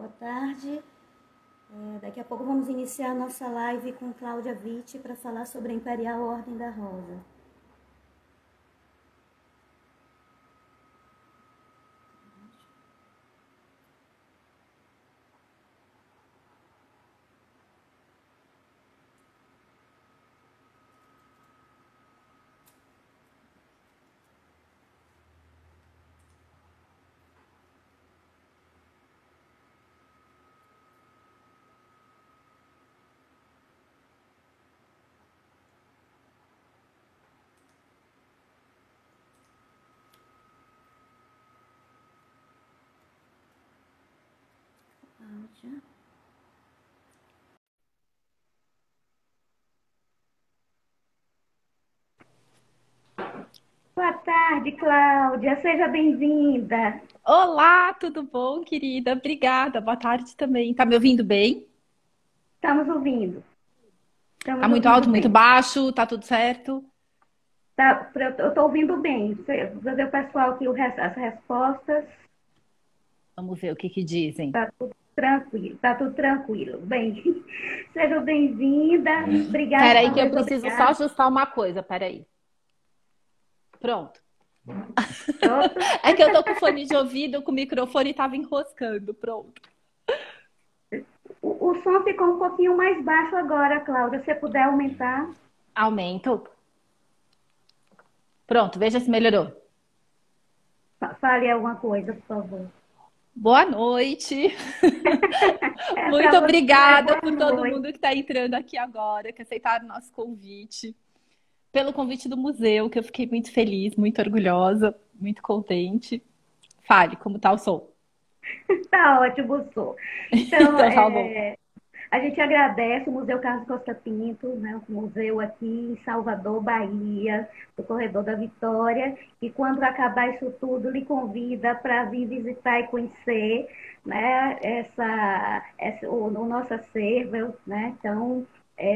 Boa tarde. Daqui a pouco vamos iniciar a nossa live com Cláudia Witt para falar sobre a Imperial Ordem da Rosa. Cláudia. Boa tarde, Cláudia. Seja bem-vinda. Olá, tudo bom, querida? Obrigada. Boa tarde também. Tá me ouvindo bem? Estamos ouvindo. Tá Estamos muito ouvindo alto, muito bem. baixo? Tá tudo certo? Eu estou ouvindo bem. Vou fazer o pessoal aqui as respostas. Vamos ver o que que dizem. Está tudo tranquilo, está tudo tranquilo. Bem, seja bem-vinda. Obrigada, Peraí que eu muito preciso só obrigada. ajustar uma coisa, peraí. Pronto. Pronto. É que eu tô com fone de ouvido, com o microfone tava enroscando. Pronto. O som ficou um pouquinho mais baixo agora, Cláudia. Se você puder aumentar. Aumento. Pronto, veja se melhorou. Fale alguma coisa, por favor. Boa noite. Para Muito você, obrigada boa por todo noite. mundo que está entrando aqui agora, que aceitaram o nosso convite. Pelo convite do museu, que eu fiquei muito feliz, muito orgulhosa, muito contente. Fale, como tá o som? Tá ótimo o som. Então, Então tá bom. a gente agradece o Museu Carlos Costa Pinto, né, o museu aqui em Salvador, Bahia, do Corredor da Vitória, e quando acabar isso tudo, lhe convida para vir visitar e conhecer, né, o nosso acervo, né? Então,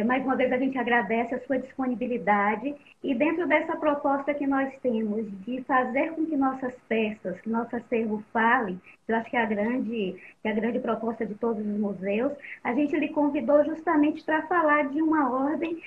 mais uma vez a gente agradece a sua disponibilidade e dentro dessa proposta que nós temos de fazer com que nossas peças, que nosso acervo fale, eu acho que é a grande proposta de todos os museus, a gente lhe convidou justamente para falar de uma ordem,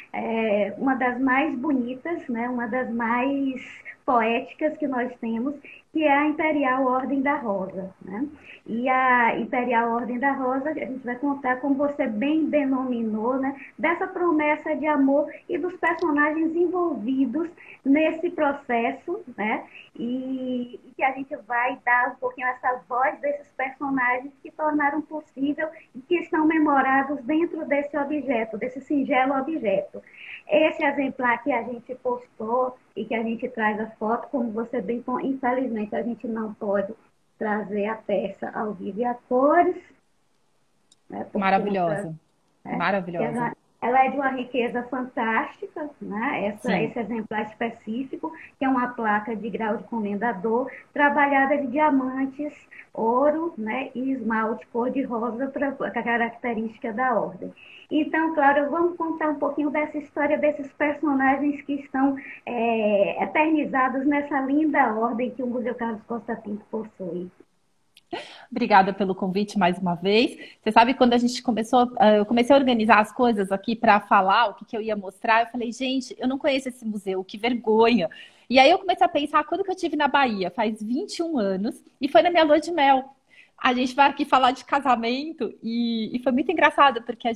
uma das mais bonitas, né, uma das mais poéticas que nós temos, que é a Imperial Ordem da Rosa, né? E a Imperial Ordem da Rosa, a gente vai contar, como você bem denominou, né, dessa promessa de amor e dos personagens envolvidos nesse processo, né? E que a gente vai dar um pouquinho essa voz desses personagens que tornaram possível e que estão memorados dentro desse objeto, desse singelo objeto. Esse exemplar que a gente postou e que a gente traz a foto, como você bem, infelizmente a gente não pode trazer a peça ao vivo e a cores, né, por conta, Maravilhosa. né, que Maravilhosa. ela é de uma riqueza fantástica, né? Sim. Esse exemplar específico, que é uma placa de grau de comendador, trabalhada de diamantes, ouro, né, e esmalte cor-de-rosa, a característica da ordem. Então, claro, vamos contar um pouquinho dessa história desses personagens que estão eternizados nessa linda ordem que o Museu Carlos Costa Pinto possui. Obrigada pelo convite mais uma vez. Você sabe, quando a gente começou, eu comecei a organizar as coisas aqui para falar o que eu ia mostrar, eu falei, gente, eu não conheço esse museu, que vergonha. E aí eu comecei a pensar, quando que eu estive na Bahia? Faz 21 anos, e foi na minha lua de mel. A gente vai aqui falar de casamento e foi muito engraçado, porque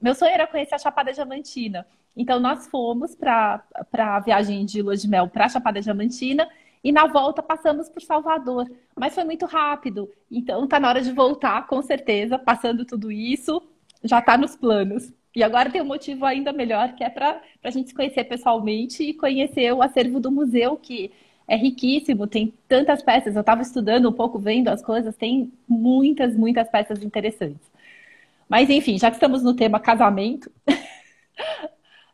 meu sonho era conhecer a Chapada Diamantina. Então nós fomos para a viagem de lua de mel para a Chapada Diamantina e na volta passamos por Salvador. Mas foi muito rápido. Então tá na hora de voltar, com certeza, passando tudo isso, já tá nos planos. E agora tem um motivo ainda melhor, que é para a gente se conhecer pessoalmente e conhecer o acervo do museu, que é riquíssimo, tem tantas peças. Eu estava estudando um pouco, vendo as coisas, tem muitas, muitas peças interessantes. Mas enfim, já que estamos no tema casamento,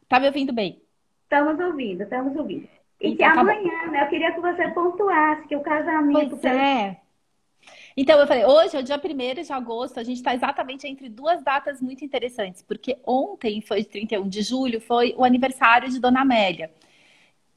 tá me ouvindo bem? Estamos ouvindo, estamos ouvindo. E que Então tá bom. amanhã, né, eu queria que você pontuasse que o casamento, Pois é. Então, eu falei, hoje é o dia 1º de agosto, a gente está exatamente entre duas datas muito interessantes, porque ontem foi 31 de julho, foi o aniversário de Dona Amélia,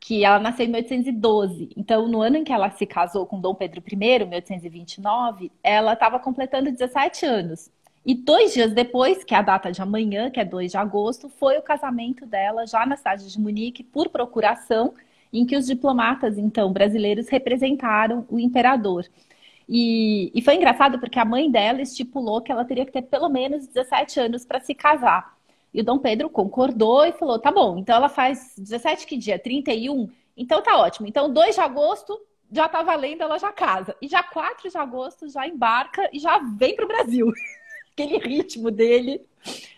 que ela nasceu em 1812. Então, no ano em que ela se casou com Dom Pedro I, 1829, ela estava completando 17 anos. E 2 dias depois, que é a data de amanhã, que é 2 de agosto, foi o casamento dela já na cidade de Munique, por procuração, em que os diplomatas, então, brasileiros representaram o imperador. E foi engraçado porque a mãe dela estipulou que ela teria que ter pelo menos 17 anos para se casar. E o Dom Pedro concordou e falou: tá bom, então ela faz 17 que dia? 31? Então tá ótimo. Então 2 de agosto já tá valendo, ela já casa. E já 4 de agosto já embarca e já vem para o Brasil. Aquele ritmo dele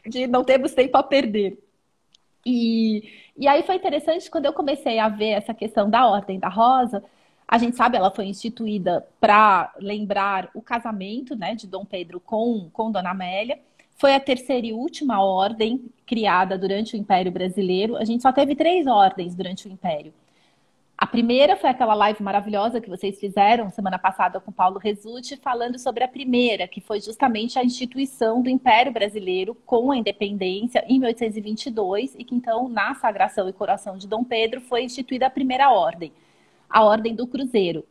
de não temos tempo a perder. E aí foi interessante quando eu comecei a ver essa questão da Ordem da Rosa. A gente sabe, ela foi instituída para lembrar o casamento, né, de Dom Pedro com Dona Amélia. Foi a terceira e última ordem criada durante o Império Brasileiro. A gente só teve 3 ordens durante o Império. A primeira foi aquela live maravilhosa que vocês fizeram semana passada com Paulo Resutti, falando sobre a primeira, que foi justamente a instituição do Império Brasileiro com a independência em 1822, e que então, na sagração e coroação de Dom Pedro, foi instituída a primeira ordem, a Ordem do Cruzeiro.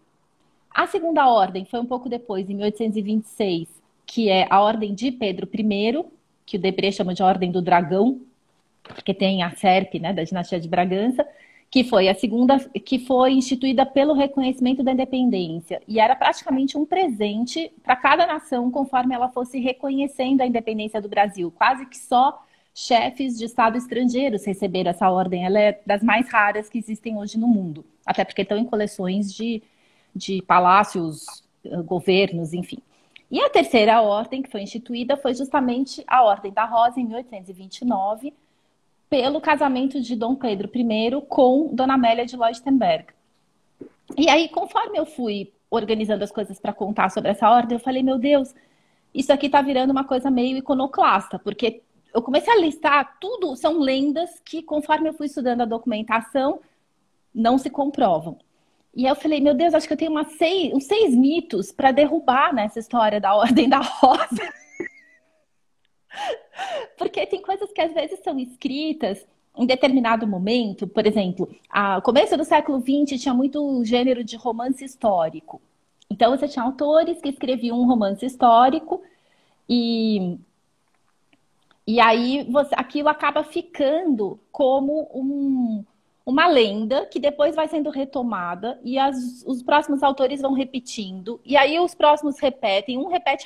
A segunda ordem foi um pouco depois, em 1826, que é a Ordem de Pedro I, que o Debré chama de Ordem do Dragão, porque tem a Serpe, né, da dinastia de Bragança, que foi a segunda, que foi instituída pelo reconhecimento da independência. E era praticamente um presente para cada nação, conforme ela fosse reconhecendo a independência do Brasil. Quase que só chefes de Estado estrangeiros receberam essa ordem. Ela é das mais raras que existem hoje no mundo. Até porque estão em coleções de palácios, governos, enfim. E a terceira ordem que foi instituída foi justamente a Ordem da Rosa, em 1829, pelo casamento de Dom Pedro I com Dona Amélia de Leuchtenberg. E aí, conforme eu fui organizando as coisas para contar sobre essa ordem, eu falei, meu Deus, isso aqui está virando uma coisa meio iconoclasta, porque eu comecei a listar tudo, são lendas que, conforme eu fui estudando a documentação, não se comprovam. E aí eu falei, meu Deus, acho que eu tenho uns 6 mitos para derrubar nessa história da Ordem da Rosa. Porque tem coisas que às vezes são escritas em determinado momento. Por exemplo, no começo do século XX tinha muito gênero de romance histórico. Então você tinha autores que escreviam um romance histórico e aí aquilo acaba ficando como uma lenda que depois vai sendo retomada e os próximos autores vão repetindo. E aí os próximos repetem, repete.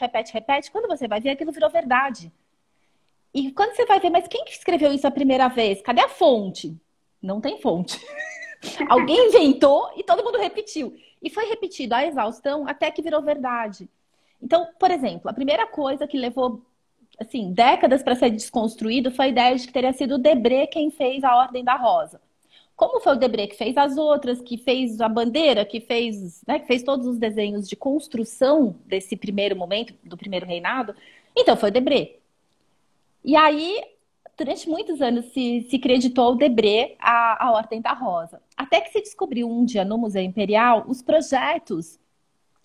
Quando você vai ver, aquilo virou verdade. E quando você vai ver, mas quem que escreveu isso a primeira vez? Cadê a fonte? Não tem fonte. Alguém inventou e todo mundo repetiu. E foi repetido à exaustão até que virou verdade. Então, por exemplo, a primeira coisa que levou assim, décadas para ser desconstruído foi a ideia de que teria sido o Debré quem fez a Ordem da Rosa. Como foi o Debré que fez as outras, que fez a bandeira, que fez todos os desenhos de construção desse primeiro momento, do primeiro reinado, então foi o Debré. E aí, durante muitos anos, se creditou ao Debré a Ordem da Rosa. Até que se descobriu um dia no Museu Imperial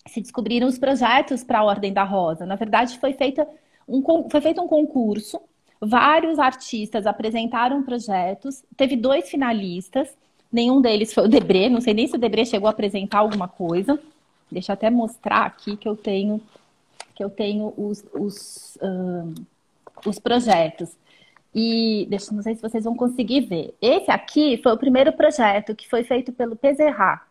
se descobriram os projetos para a Ordem da Rosa. Na verdade, foi feito um concurso, vários artistas apresentaram projetos, teve 2 finalistas, nenhum deles foi o Debré, não sei nem se o Debré chegou a apresentar alguma coisa. Deixa eu até mostrar aqui que eu tenho os projetos. E não sei se vocês vão conseguir ver. Esse aqui foi o primeiro projeto que foi feito pelo Pézerat.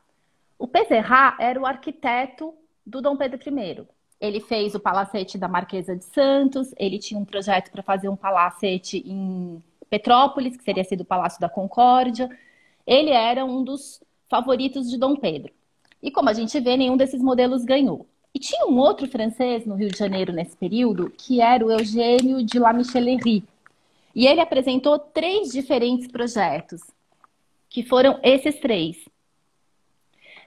O Pézerat era o arquiteto do Dom Pedro I. Ele fez o palacete da Marquesa de Santos, ele tinha um projeto para fazer um palacete em Petrópolis, que seria sido o Palácio da Concórdia. Ele era um dos favoritos de Dom Pedro. E como a gente vê, nenhum desses modelos ganhou. E tinha um outro francês no Rio de Janeiro nesse período, que era o Eugênio de La Michelerie. E ele apresentou 3 diferentes projetos, que foram esses 3.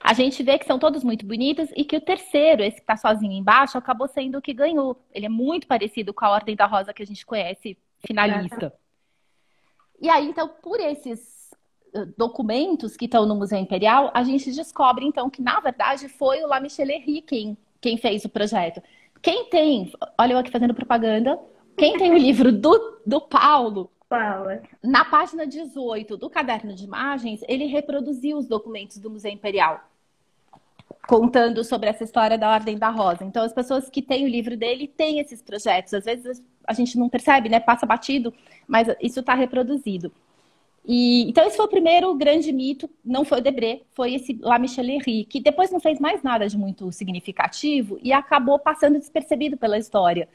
A gente vê que são todos muito bonitos e que o terceiro, esse que está sozinho embaixo, acabou sendo o que ganhou. Ele é muito parecido com a Ordem da Rosa que a gente conhece, finalista. E aí, então, por esses documentos que estão no Museu Imperial, a gente descobre, então, que, na verdade, foi o La Michelerie quem fez o projeto. Quem tem, olha eu aqui fazendo propaganda, quem tem o livro do Paulo, Paula. Na página 18 do caderno de imagens, ele reproduziu os documentos do Museu Imperial, contando sobre essa história da Ordem da Rosa. Então, as pessoas que têm o livro dele têm esses projetos. Às vezes a gente não percebe, né? Passa batido, mas isso está reproduzido. Então, esse foi o primeiro grande mito, não foi o Debré, foi esse La Michelerie, que depois não fez mais nada de muito significativo e acabou passando despercebido pela história.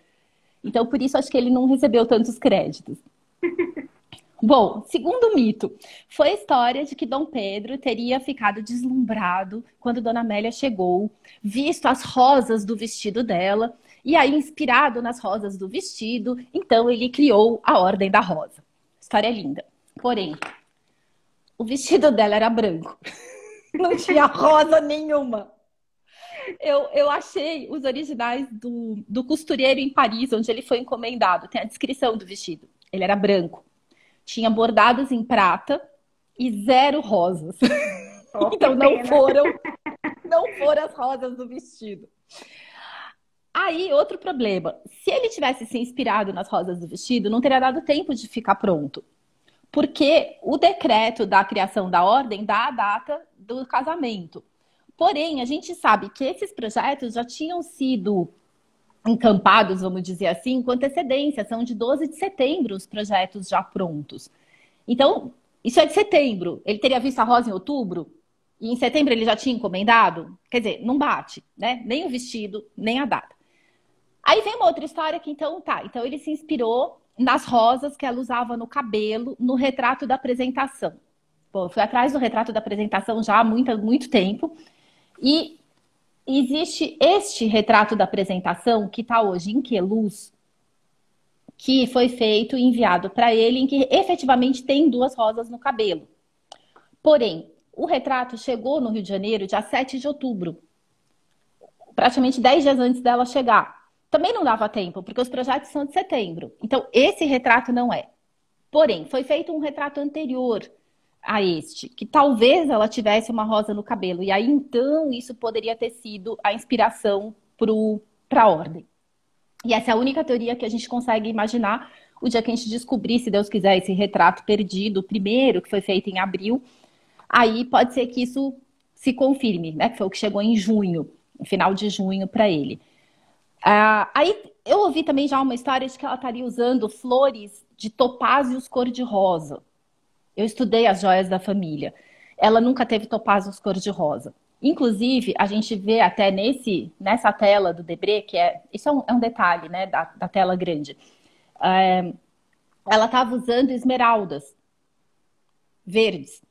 Então, por isso, acho que ele não recebeu tantos créditos. Bom, segundo mito, foi a história de que Dom Pedro teria ficado deslumbrado quando Dona Amélia chegou, visto as rosas do vestido dela, e aí, inspirado nas rosas do vestido, então ele criou a Ordem da Rosa. História linda. Porém, o vestido dela era branco. Não tinha rosa nenhuma. Eu achei os originais do costureiro em Paris, onde ele foi encomendado. Tem a descrição do vestido. Ele era branco. Tinha bordados em prata e 0 rosas. Oh, então não foram as rosas do vestido. Aí, outro problema. Se ele tivesse se inspirado nas rosas do vestido, não teria dado tempo de ficar pronto. Porque o decreto da criação da ordem dá a data do casamento. Porém, a gente sabe que esses projetos já tinham sido encampados, vamos dizer assim, com antecedência. São de 12 de setembro os projetos já prontos. Então, isso é de setembro. Ele teria visto a rosa em outubro? E em setembro ele já tinha encomendado? Quer dizer, não bate, né? Nem o vestido, nem a data. Aí vem uma outra história que então ele se inspirou nas rosas que ela usava no cabelo, no retrato da apresentação. Bom, eu fui atrás do retrato da apresentação já há muito tempo. E existe este retrato da apresentação, que está hoje em Queluz, que foi feito e enviado para ele, em que efetivamente tem 2 rosas no cabelo. Porém, o retrato chegou no Rio de Janeiro dia 7 de outubro, praticamente 10 dias antes dela chegar. Também não dava tempo, porque os projetos são de setembro. Então, esse retrato não é. Porém, foi feito um retrato anterior a este, que talvez ela tivesse uma rosa no cabelo. E aí, então, isso poderia ter sido a inspiração para a ordem. E essa é a única teoria que a gente consegue imaginar. O dia que a gente descobrir, se Deus quiser, esse retrato perdido, o primeiro, que foi feito em abril, aí pode ser que isso se confirme, né? Que foi o que chegou em junho, no final de junho, para ele. Aí eu ouvi também já uma história de que ela estaria usando flores de topázios cor-de-rosa. Eu estudei as joias da família. Ela nunca teve topázios cor-de-rosa. Inclusive, a gente vê até nessa tela do Debré, isso é um detalhe, né, da tela grande. Ela estava usando esmeraldas verdes.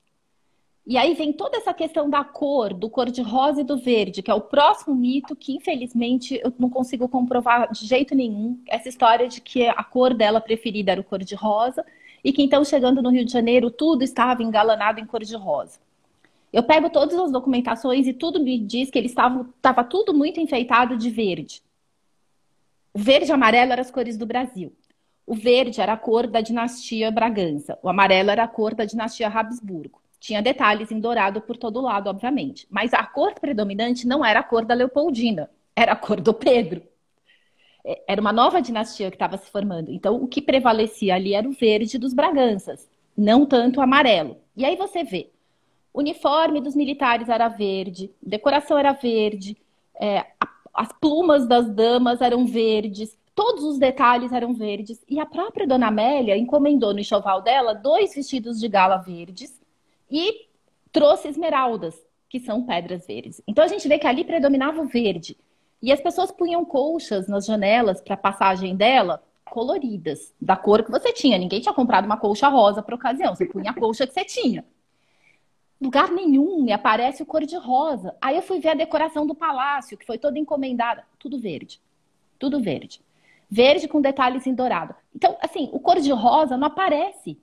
E aí vem toda essa questão da cor, do cor-de-rosa e do verde, que é o próximo mito que, infelizmente, eu não consigo comprovar de jeito nenhum. Essa história de que a cor dela preferida era o cor-de-rosa e que, então, chegando no Rio de Janeiro, tudo estava engalanado em cor-de-rosa. Eu pego todas as documentações e tudo me diz que estava tudo muito enfeitado de verde. O verde e o amarelo eram as cores do Brasil. O verde era a cor da dinastia Bragança. O amarelo era a cor da dinastia Habsburgo. Tinha detalhes em dourado por todo lado, obviamente. Mas a cor predominante não era a cor da Leopoldina, era a cor do Pedro. Era uma nova dinastia que estava se formando. Então, o que prevalecia ali era o verde dos Braganças, não tanto o amarelo. E aí você vê, o uniforme dos militares era verde, decoração era verde, as plumas das damas eram verdes, todos os detalhes eram verdes. E a própria Dona Amélia encomendou no enxoval dela 2 vestidos de gala verdes, e trouxe esmeraldas, que são pedras verdes. Então a gente vê que ali predominava o verde. E as pessoas punham colchas nas janelas para a passagem dela, coloridas, da cor que você tinha. Ninguém tinha comprado uma colcha rosa para ocasião, você punha a colcha que você tinha. Lugar nenhum me aparece o cor-de-rosa. Aí eu fui ver a decoração do palácio, que foi toda encomendada. Tudo verde. Tudo verde. Verde com detalhes em dourado. Então, assim, o cor-de-rosa não aparece.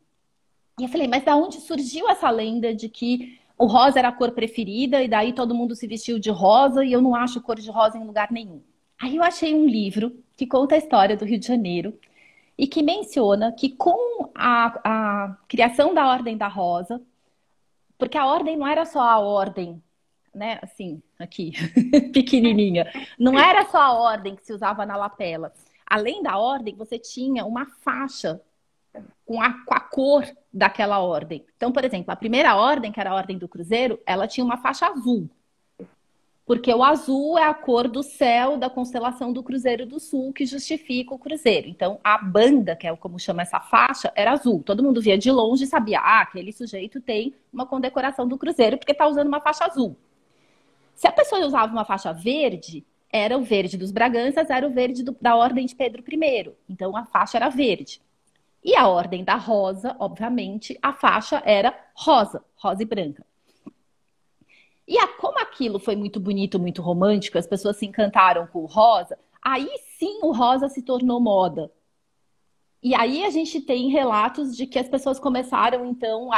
E eu falei, mas da onde surgiu essa lenda de que o rosa era a cor preferida e daí todo mundo se vestiu de rosa e eu não acho cor de rosa em lugar nenhum? Aí eu achei um livro que conta a história do Rio de Janeiro e que menciona que com a criação da Ordem da Rosa, porque a ordem não era só a ordem, né, assim, aqui, pequenininha, não era só a ordem que se usava na lapela. Além da ordem, você tinha uma faixa com a cor daquela ordem. Então, por exemplo, a primeira ordem, que era a Ordem do Cruzeiro, ela tinha uma faixa azul. Porque o azul é a cor do céu da constelação do Cruzeiro do Sul, que justifica o cruzeiro. Então, a banda, que é como chama essa faixa, era azul. Todo mundo via de longe e sabia, aquele sujeito tem uma condecoração do cruzeiro porque está usando uma faixa azul. Se a pessoa usava uma faixa verde, era o verde dos Braganças, era o verde da Ordem de Pedro I. Então, a faixa era verde. E a Ordem da Rosa, obviamente, a faixa era rosa, rosa e branca. E como aquilo foi muito bonito, muito romântico, as pessoas se encantaram com o rosa, aí sim o rosa se tornou moda. E aí a gente tem relatos de que as pessoas começaram, então,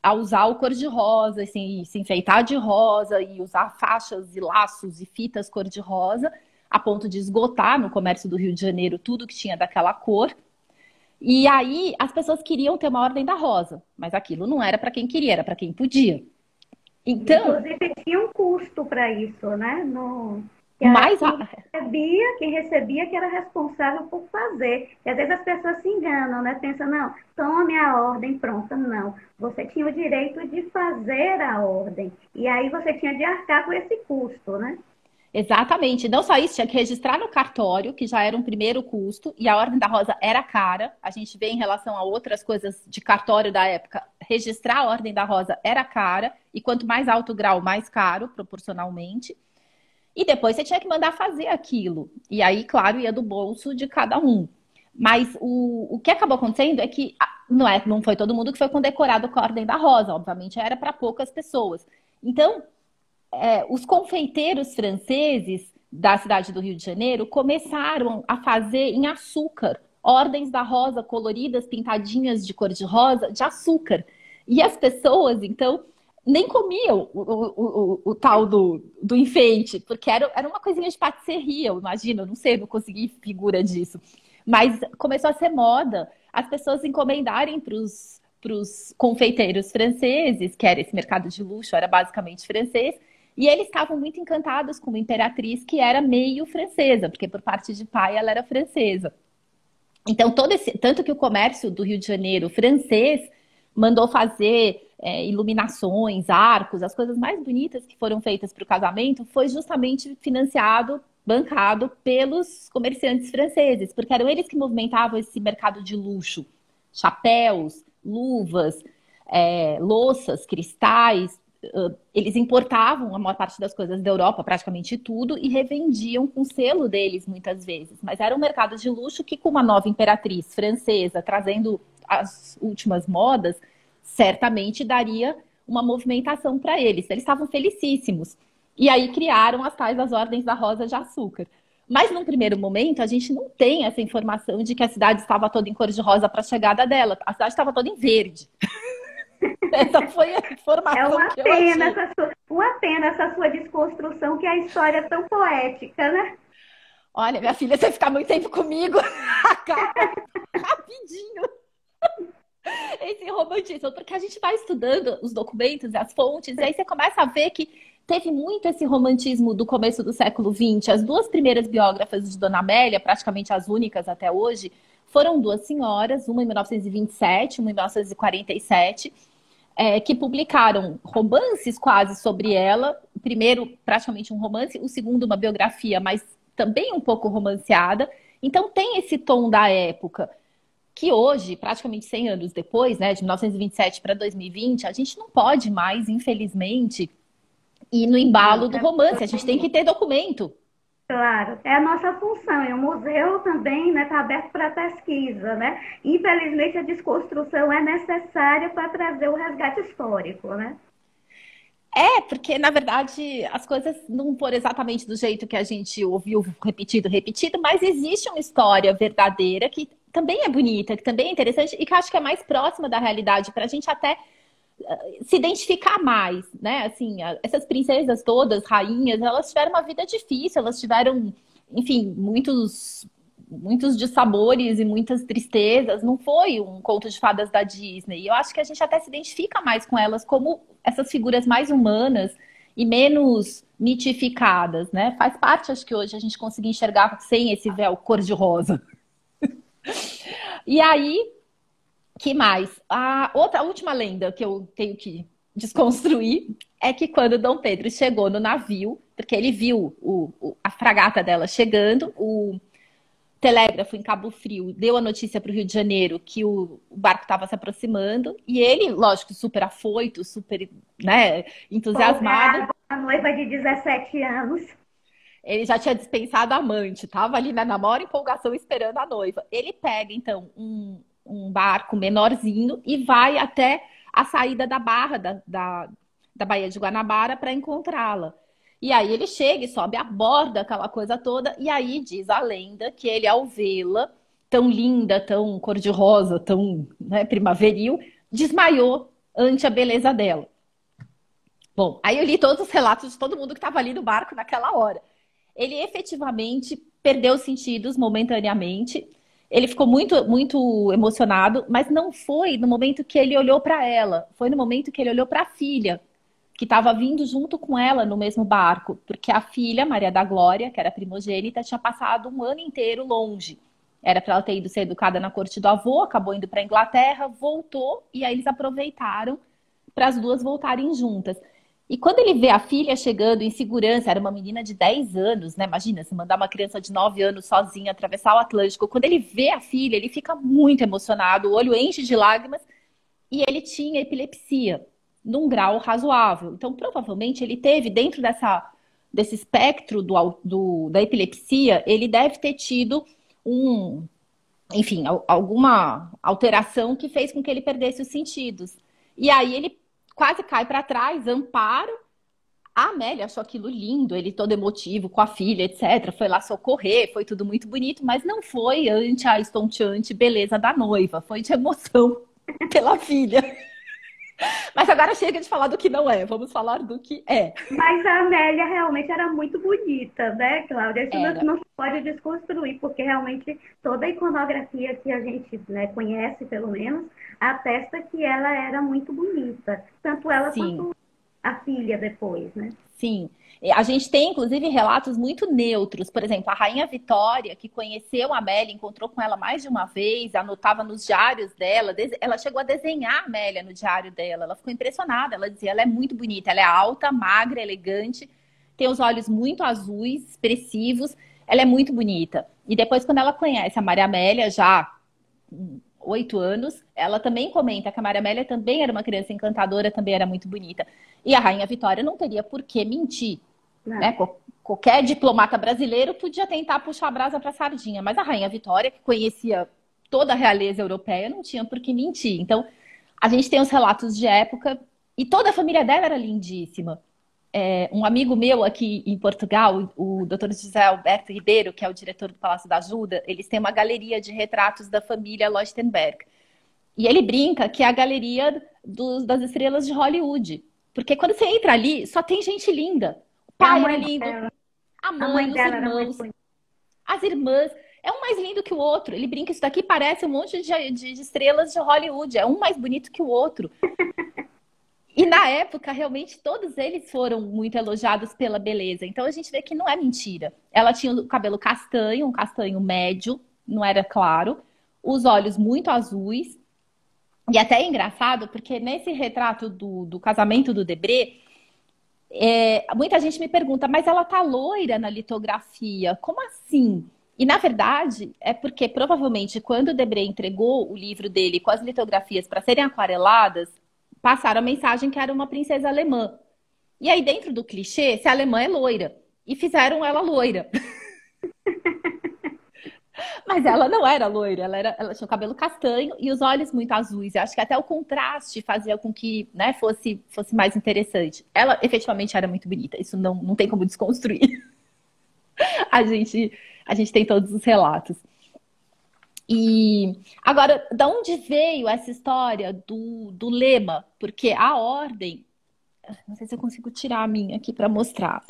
a usar o cor-de-rosa, assim, se enfeitar de rosa e usar faixas e laços e fitas cor-de-rosa, a ponto de esgotar no comércio do Rio de Janeiro tudo que tinha daquela cor. E aí as pessoas queriam ter uma Ordem da Rosa, mas aquilo não era para quem queria, era para quem podia. Então, inclusive tinha um custo para isso, né? mais Quem recebia que era responsável por fazer. E às vezes as pessoas se enganam, né? Pensam, não, tome a ordem pronta. Não, você tinha o direito de fazer a ordem. E aí você tinha de arcar com esse custo, né? Exatamente. Não só isso, tinha que registrar no cartório, que já era um primeiro custo, e a Ordem da Rosa era cara. A gente vê em relação a outras coisas de cartório da época, registrar a Ordem da Rosa era cara, e quanto mais alto o grau, mais caro, proporcionalmente. E depois você tinha que mandar fazer aquilo. E aí, claro, ia do bolso de cada um. Mas o que acabou acontecendo é que não foi todo mundo que foi condecorado com a Ordem da Rosa, obviamente era para poucas pessoas. Então, os confeiteiros franceses da cidade do Rio de Janeiro começaram a fazer em açúcar ordens da rosa coloridas, pintadinhas de cor de rosa, de açúcar. E as pessoas, então, nem comiam o tal do enfeite, porque era uma coisinha de patisserie, eu imagino, não sei, não consegui figura disso. Mas começou a ser moda as pessoas encomendarem para os confeiteiros franceses, que era esse mercado de luxo, era basicamente francês, e eles estavam muito encantados com uma imperatriz que era meio francesa, porque por parte de pai ela era francesa. Então, tanto que o comércio do Rio de Janeiro francês mandou fazer iluminações, arcos, as coisas mais bonitas que foram feitas para o casamento, foi justamente financiado, bancado pelos comerciantes franceses, porque eram eles que movimentavam esse mercado de luxo. Chapéus, luvas, louças, cristais. Eles importavam a maior parte das coisas da Europa, praticamente tudo, e revendiam com selo deles muitas vezes. Mas era um mercado de luxo que, com uma nova imperatriz francesa trazendo as últimas modas, certamente daria uma movimentação para eles. Eles estavam felicíssimos. E aí criaram as tais das Ordens da Rosa de Açúcar. Mas, num primeiro momento, a gente não tem essa informação de que a cidade estava toda em cor de rosa para a chegada dela. A cidade estava toda em verde. Essa foi a informação que eu achei. Uma pena essa sua desconstrução, que a história é tão poética, né? Olha, minha filha, você ficar muito tempo comigo, acaba rapidinho esse romantismo. Porque a gente vai estudando os documentos, as fontes, e aí você começa a ver que teve muito esse romantismo do começo do século XX. As duas primeiras biógrafas de Dona Amélia, praticamente as únicas até hoje, foram duas senhoras, uma em 1927, uma em 1947, que publicaram romances quase sobre ela. O primeiro, praticamente um romance, o segundo, uma biografia, mas também um pouco romanceada. Então tem esse tom da época, que hoje, praticamente 100 anos depois, né, de 1927 para 2020, a gente não pode mais, infelizmente, ir no embalo do romance. A gente tem que ter documento. Claro, é a nossa função, e o museu também está aberto para pesquisa, né? Infelizmente, a desconstrução é necessária para trazer o resgate histórico, né? Porque, na verdade, as coisas não foram exatamente do jeito que a gente ouviu repetido, mas existe uma história verdadeira que também é bonita, que também é interessante e que acho que é mais próxima da realidade, para a gente até se identificar mais, né? Assim, essas princesas todas, rainhas, elas tiveram uma vida difícil, elas tiveram, enfim, muitos dissabores e muitas tristezas. Não foi um conto de fadas da Disney. E eu acho que a gente até se identifica mais com elas como essas figuras mais humanas e menos mitificadas, né? Faz parte, acho que hoje a gente conseguir enxergar sem esse véu cor-de-rosa. E aí Que mais? A última lenda que eu tenho que desconstruir é que quando Dom Pedro chegou no navio, porque ele viu a fragata dela chegando, o telégrafo em Cabo Frio deu a notícia para o Rio de Janeiro que o barco estava se aproximando, e ele, lógico, super afoito, super, né, entusiasmado. Folgado, a noiva de 17 anos. Ele já tinha dispensado a amante, estava ali na maior empolgação esperando a noiva. Ele pega, então, um barco menorzinho e vai até a saída da barra da Baía de Guanabara para encontrá-la. E aí ele chega e sobe a borda, aquela coisa toda, e aí diz a lenda que ele, ao vê-la, tão linda, tão cor-de-rosa, tão, né, primaveril, desmaiou ante a beleza dela. Bom, aí eu li todos os relatos de todo mundo que estava ali no barco naquela hora. Ele efetivamente perdeu os sentidos momentaneamente. Ele ficou muito, muito emocionado, mas não foi no momento que ele olhou para ela, foi no momento que ele olhou para a filha, que estava vindo junto com ela no mesmo barco, porque a filha, Maria da Glória, que era primogênita, tinha passado um ano inteiro longe. Era para ela ter ido ser educada na corte do avô, acabou indo para a Inglaterra, voltou, e aí eles aproveitaram para as duas voltarem juntas. E quando ele vê a filha chegando em segurança, era uma menina de 10 anos, né? Imagina, se mandar uma criança de 9 anos sozinha atravessar o Atlântico. Quando ele vê a filha, ele fica muito emocionado, o olho enche de lágrimas, e ele tinha epilepsia, num grau razoável. Então, provavelmente, ele teve, dentro desse espectro da epilepsia, ele deve ter tido enfim, alguma alteração que fez com que ele perdesse os sentidos. E aí ele quase cai para trás, amparo. A Amélia achou aquilo lindo, ele todo emotivo com a filha, etc. Foi lá socorrer, foi tudo muito bonito, mas não foi ante a estonteante beleza da noiva, foi de emoção pela filha. Mas agora chega de falar do que não é, vamos falar do que é. Mas a Amélia realmente era muito bonita, né, Cláudia? Isso Era. não se pode desconstruir, porque realmente toda a iconografia que a gente, né, conhece, pelo menos, atesta que ela era muito bonita. Tanto ela Sim. quanto a filha depois, né? Sim, a gente tem inclusive relatos muito neutros. Por exemplo, a Rainha Vitória, que conheceu a Amélia, encontrou com ela mais de uma vez, anotava nos diários dela, ela chegou a desenhar a Amélia no diário dela. Ela ficou impressionada, ela dizia, ela é muito bonita, ela é alta, magra, elegante, tem os olhos muito azuis, expressivos, ela é muito bonita. E depois, quando ela conhece a Maria Amélia, já 8 anos, ela também comenta que a Maria Amélia também era uma criança encantadora, também era muito bonita. E a Rainha Vitória não teria por que mentir, né? Qualquer diplomata brasileiro podia tentar puxar a brasa para a sardinha, mas a Rainha Vitória, que conhecia toda a realeza europeia, não tinha por que mentir. Então, a gente tem os relatos de época, e toda a família dela era lindíssima. Um amigo meu aqui em Portugal, o Dr. José Alberto Ribeiro, que é o diretor do Palácio da Ajuda, eles têm uma galeria de retratos da família Leuchtenberg. E ele brinca que é a galeria das estrelas de Hollywood. Porque quando você entra ali, só tem gente linda. O pai era lindo, a mãe, os irmãos, as irmãs. É um mais lindo que o outro. Ele brinca, isso daqui parece um monte de estrelas de Hollywood. É um mais bonito que o outro. E na época, realmente, todos eles foram muito elogiados pela beleza. Então a gente vê que não é mentira. Ela tinha o cabelo castanho, um castanho médio, não era claro, os olhos muito azuis. E até é engraçado, porque nesse retrato do casamento do Debré, muita gente me pergunta, mas ela tá loira na litografia, como assim? E na verdade, é porque provavelmente quando o Debré entregou o livro dele com as litografias para serem aquareladas, passaram a mensagem que era uma princesa alemã. E aí, dentro do clichê, se a alemã é loira. E fizeram ela loira. Mas ela não era loira, ela tinha o cabelo castanho e os olhos muito azuis. Eu acho que até o contraste fazia com que, né, fosse mais interessante. Ela efetivamente era muito bonita, isso não tem como desconstruir. A gente tem todos os relatos. E agora, da onde veio essa história do lema? Porque a ordem, não sei se eu consigo tirar a minha aqui para mostrar.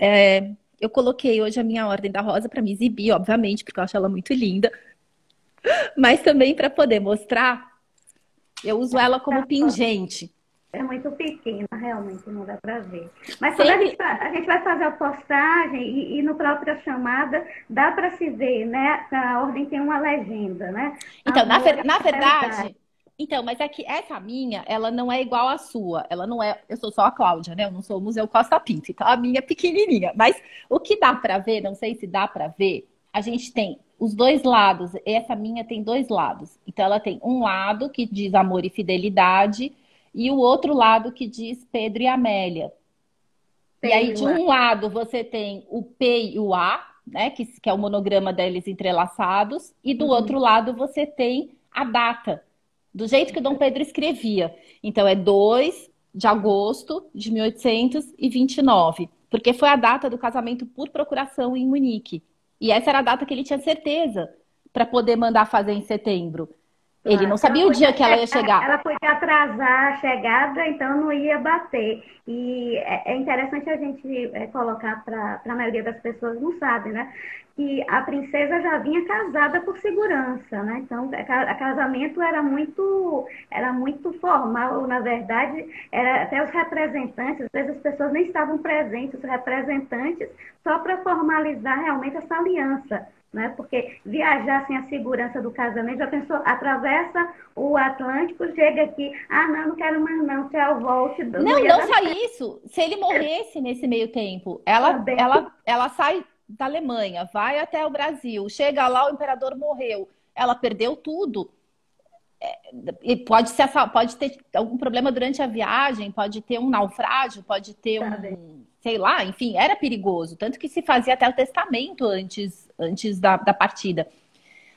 Eu coloquei hoje a minha ordem da rosa para me exibir, obviamente, porque eu acho ela muito linda, mas também para poder mostrar, eu uso ela como pingente. É muito pequena, realmente, não dá para ver. Mas quando a gente vai fazer a postagem e no própria chamada, dá para se ver, né? A ordem tem uma legenda, né? Então, na verdade, Então, mas é que essa minha, ela não é igual à sua. Ela não é. Eu sou só a Cláudia, né? Eu não sou o Museu Costa Pinto. Então, a minha é pequenininha. Mas o que dá para ver, não sei se dá para ver, a gente tem os dois lados. Essa minha tem dois lados. Então, ela tem um lado que diz amor e fidelidade e o outro lado que diz Pedro e Amélia. E aí, de Tenho. um lado, você tem o P e o A, né? Que é o monograma deles entrelaçados. E do Uhum. outro lado, você tem a data do jeito que o Dom Pedro escrevia. Então, é 2 de agosto de 1829, porque foi a data do casamento por procuração em Munique. E essa era a data que ele tinha certeza para poder mandar fazer em setembro. Ele não Claro. sabia o dia que ela ia chegar. Ela podia atrasar a chegada, então não ia bater. E é interessante a gente colocar para a maioria das pessoas não sabe, né? Que a princesa já vinha casada por segurança, né? Então, o casamento era muito formal, na verdade, era até os representantes, às vezes as pessoas nem estavam presentes, os representantes, só para formalizar realmente essa aliança, né? Porque viajar sem a segurança do casamento, já pensou, atravessa o Atlântico, chega aqui, não quero mais não, tchau, volte, não Não, ia não dar só isso. Se ele morresse nesse meio tempo, também. ela sai da Alemanha, vai até o Brasil, chega lá, o imperador morreu. Ela perdeu tudo. E pode ter algum problema durante a viagem, pode ter um naufrágio, pode ter Sabe? sei lá, enfim, era perigoso. Tanto que se fazia até o testamento antes da partida.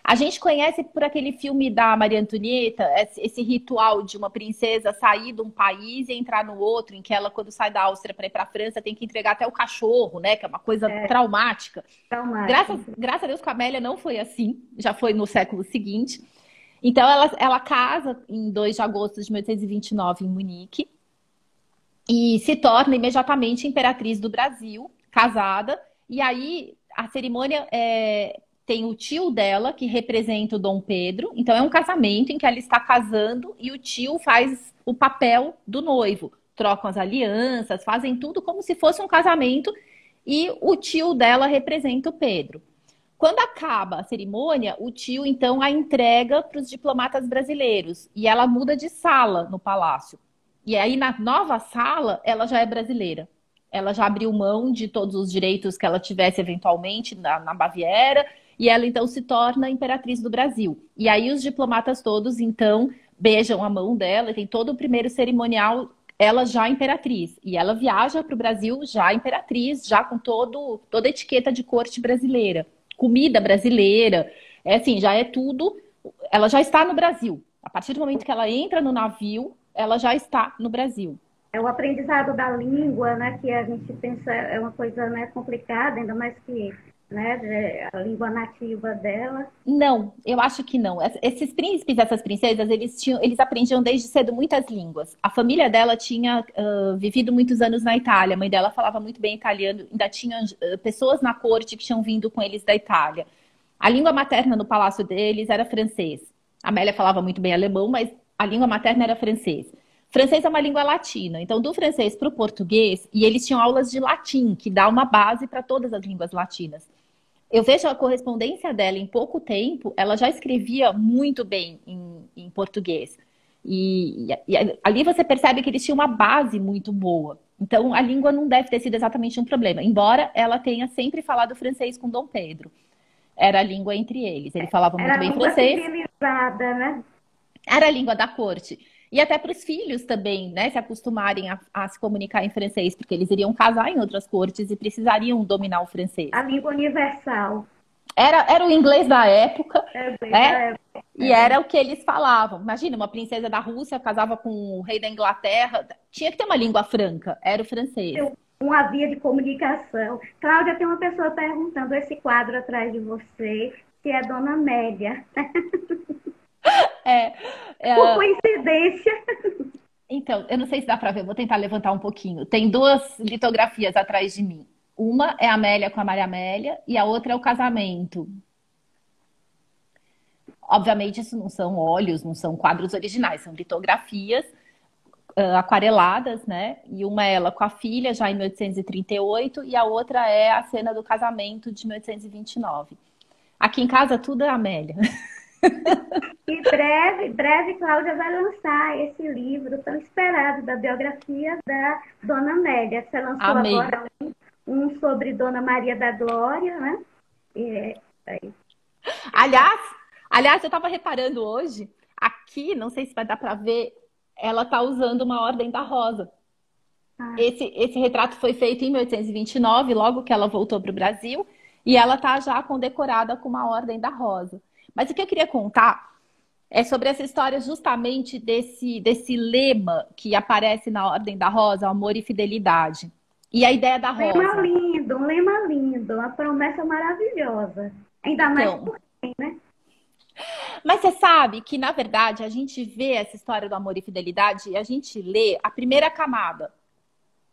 A gente conhece por aquele filme da Maria Antonieta, esse ritual de uma princesa sair de um país e entrar no outro, em que ela, quando sai da Áustria para ir para a França, tem que entregar até o cachorro, né? Que é uma coisa traumática. Traumático. Graças a Deus com a Amélia não foi assim, já foi no século seguinte. Então ela casa em 2 de agosto de 1829 em Munique e se torna imediatamente imperatriz do Brasil, casada. E aí a cerimônia tem o tio dela, que representa o Dom Pedro. Então é um casamento em que ela está casando e o tio faz o papel do noivo. Trocam as alianças, fazem tudo como se fosse um casamento. E o tio dela representa o Pedro. Quando acaba a cerimônia, o tio então a entrega para os diplomatas brasileiros e ela muda de sala no palácio. E aí na nova sala, ela já é brasileira. Ela já abriu mão de todos os direitos que ela tivesse eventualmente na Baviera e ela então se torna imperatriz do Brasil. E aí os diplomatas todos então beijam a mão dela, e tem todo o primeiro cerimonial ela já imperatriz. E ela viaja para o Brasil já imperatriz, já com toda a etiqueta de corte brasileira. Comida brasileira, assim, já é tudo. Ela já está no Brasil. A partir do momento que ela entra no navio, ela já está no Brasil. É o aprendizado da língua, né, que a gente pensa é uma coisa, né, complicada, ainda mais que, né, a língua nativa dela. Não, eu acho que não. Esses príncipes, essas princesas, eles aprendiam desde cedo muitas línguas. A família dela tinha vivido muitos anos na Itália. A mãe dela falava muito bem italiano. Ainda tinha pessoas na corte que tinham vindo com eles da Itália. A língua materna no palácio deles era francês. A Amélia falava muito bem alemão, mas a língua materna era francês. Francês é uma língua latina. Então, do francês para o português, e eles tinham aulas de latim, que dá uma base para todas as línguas latinas. Eu vejo a correspondência dela em pouco tempo, ela já escrevia muito bem em português. E ali você percebe que eles tinham uma base muito boa. Então, a língua não deve ter sido exatamente um problema, embora ela tenha sempre falado francês com Dom Pedro. Era a língua entre eles. Ele falava muito Era bem língua francês. civilizada, né? Era a língua da corte. E até para os filhos também, né, se acostumarem a se comunicar em francês, porque eles iriam casar em outras cortes e precisariam dominar o francês. A língua universal. Era o inglês da época, né? É, E era o que eles falavam. Imagina, uma princesa da Rússia casava com o rei da Inglaterra. Tinha que ter uma língua franca, era o francês. uma via de comunicação. Cláudia, tem uma pessoa perguntando esse quadro atrás de você, se é Dona Amélia. Por coincidência. Então, eu não sei se dá para ver, vou tentar levantar um pouquinho. Tem 2 litografias atrás de mim. Uma é a Amélia com a Maria Amélia e a outra é o casamento. Obviamente, isso não são óleos, não são quadros originais, são litografias aquareladas, né? E uma é ela com a filha, já em 1838, e a outra é a cena do casamento de 1829. Aqui em casa, tudo é Amélia. E breve, Cláudia vai lançar esse livro tão esperado da biografia da Dona Amélia. Você lançou Amei. agora um sobre Dona Maria da Glória, né? Aí. Aliás, aliás, eu estava reparando hoje, aqui, não sei se vai dar para ver, ela está usando uma Ordem da Rosa. Ah, Esse retrato foi feito em 1829, logo que ela voltou para o Brasil, e ela está já condecorada com uma Ordem da Rosa. Mas o que eu queria contar é sobre essa história justamente desse lema que aparece na Ordem da Rosa, amor e fidelidade. E a ideia da rosa. um lema lindo, uma promessa maravilhosa. Ainda mais Então, por quem, né? mas você sabe que, na verdade, a gente vê essa história do amor e fidelidade e a gente lê a primeira camada,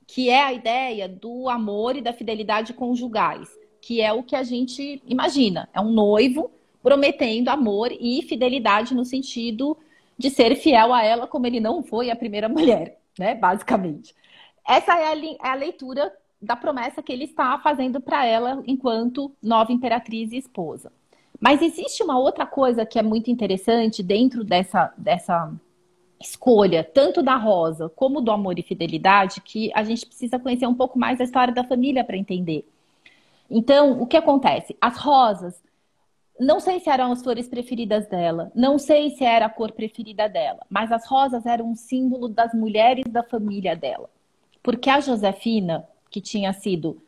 que é a ideia do amor e da fidelidade conjugais, que é o que a gente imagina. É um noivo prometendo amor e fidelidade no sentido de ser fiel a ela como ele não foi a primeira mulher, né? Basicamente. Essa é a leitura da promessa que ele está fazendo para ela enquanto nova imperatriz e esposa. Mas existe uma outra coisa que é muito interessante dentro dessa escolha, tanto da Rosa como do amor e fidelidade, que a gente precisa conhecer um pouco mais a história da família para entender. Então, o que acontece? As rosas, não sei se eram as flores preferidas dela, não sei se era a cor preferida dela, mas as rosas eram um símbolo das mulheres da família dela. Porque a Josefina, que tinha sido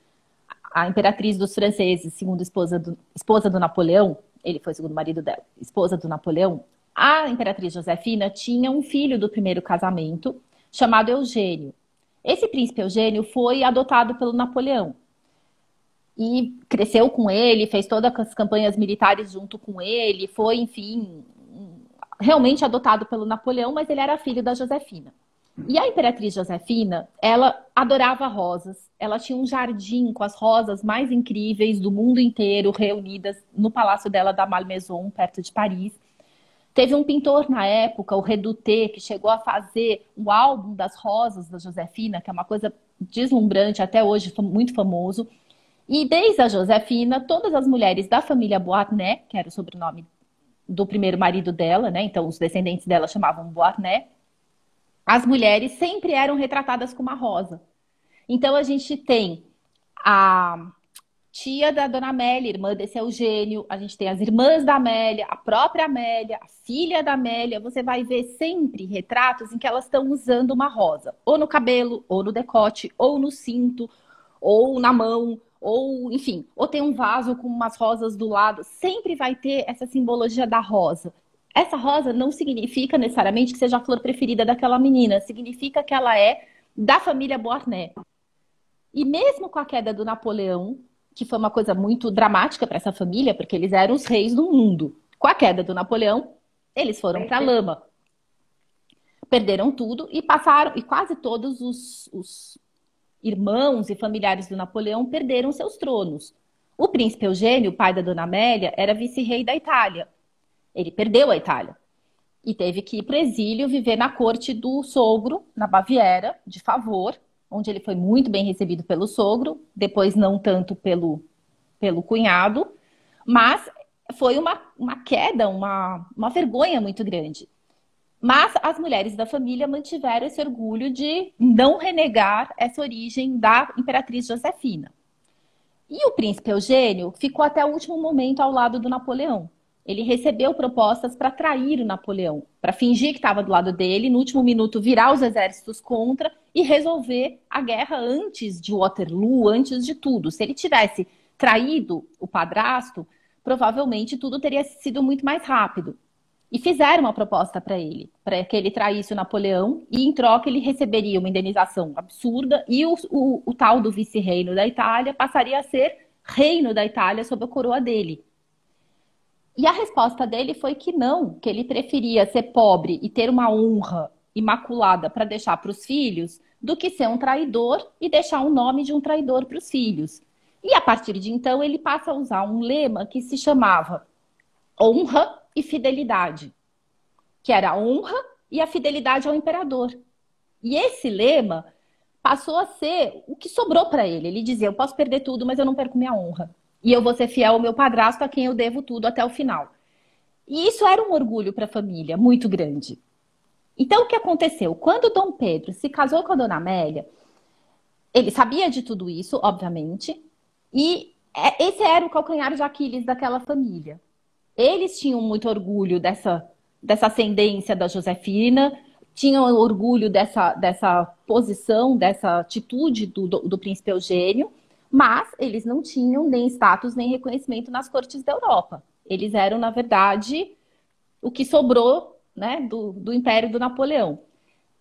a imperatriz dos franceses, segundo esposa do Napoleão, ele foi o segundo marido dela, esposa do Napoleão, a imperatriz Josefina tinha um filho do primeiro casamento, chamado Eugênio. Esse príncipe Eugênio foi adotado pelo Napoleão e cresceu com ele, fez todas as campanhas militares junto com ele, foi, enfim, realmente adotado pelo Napoleão, mas ele era filho da Josefina. E a imperatriz Josefina, ela adorava rosas. Ela tinha um jardim com as rosas mais incríveis do mundo inteiro reunidas no palácio dela da Malmaison, perto de Paris. Teve um pintor na época, o Reduté, que chegou a fazer o álbum das rosas da Josefina, que é uma coisa deslumbrante, até hoje muito famoso. E desde a Josefina, todas as mulheres da família Beauharnais, que era o sobrenome do primeiro marido dela, né? Então os descendentes dela chamavam Beauharnais, as mulheres sempre eram retratadas com uma rosa. Então a gente tem a tia da Dona Amélia, irmã desse Eugênio, a gente tem as irmãs da Amélia, a própria Amélia, a filha da Amélia. Você vai ver sempre retratos em que elas estão usando uma rosa, ou no cabelo, ou no decote, ou no cinto, ou na mão, ou enfim, ou tem um vaso com umas rosas do lado. Sempre vai ter essa simbologia da rosa. Essa rosa não significa necessariamente que seja a flor preferida daquela menina, significa que ela é da família Beauharnais. E mesmo com a queda do Napoleão, que foi uma coisa muito dramática para essa família, porque eles eram os reis do mundo. Com a queda do Napoleão, eles foram para a lama. Perderam tudo e passaram, e quase todos os irmãos e familiares do Napoleão perderam seus tronos. O príncipe Eugênio, pai da Dona Amélia, era vice-rei da Itália. Ele perdeu a Itália e teve que ir para o exílio viver na corte do sogro, na Baviera, de favor, onde ele foi muito bem recebido pelo sogro, depois não tanto pelo cunhado, mas foi uma queda, uma vergonha muito grande. Mas as mulheres da família mantiveram esse orgulho de não renegar essa origem da imperatriz Josefina. E o príncipe Eugênio ficou até o último momento ao lado do Napoleão. Ele recebeu propostas para trair o Napoleão, para fingir que estava do lado dele, no último minuto virar os exércitos contra e resolver a guerra antes de Waterloo, antes de tudo. Se ele tivesse traído o padrasto, provavelmente tudo teria sido muito mais rápido. E fizeram uma proposta para ele, para que ele traísse o Napoleão e, em troca, ele receberia uma indenização absurda e o tal do vice-reino da Itália passaria a ser reino da Itália sob a coroa dele. E a resposta dele foi que não, que ele preferia ser pobre e ter uma honra imaculada para deixar para os filhos, do que ser um traidor e deixar o nome de um traidor para os filhos. E a partir de então ele passa a usar um lema que se chamava honra e fidelidade, que era a honra e a fidelidade ao imperador. E esse lema passou a ser o que sobrou para ele. Ele dizia, eu posso perder tudo, mas eu não perco minha honra. E eu vou ser fiel ao meu padrasto, a quem eu devo tudo até o final. E isso era um orgulho para a família, muito grande. Então, o que aconteceu? Quando Dom Pedro se casou com a Dona Amélia, ele sabia de tudo isso, obviamente, e esse era o calcanhar de Aquiles daquela família. Eles tinham muito orgulho dessa ascendência da Josefina, tinham orgulho dessa posição, dessa atitude do príncipe Eugênio, mas eles não tinham nem status nem reconhecimento nas cortes da Europa. Eles eram, na verdade, o que sobrou, né, do Império do Napoleão.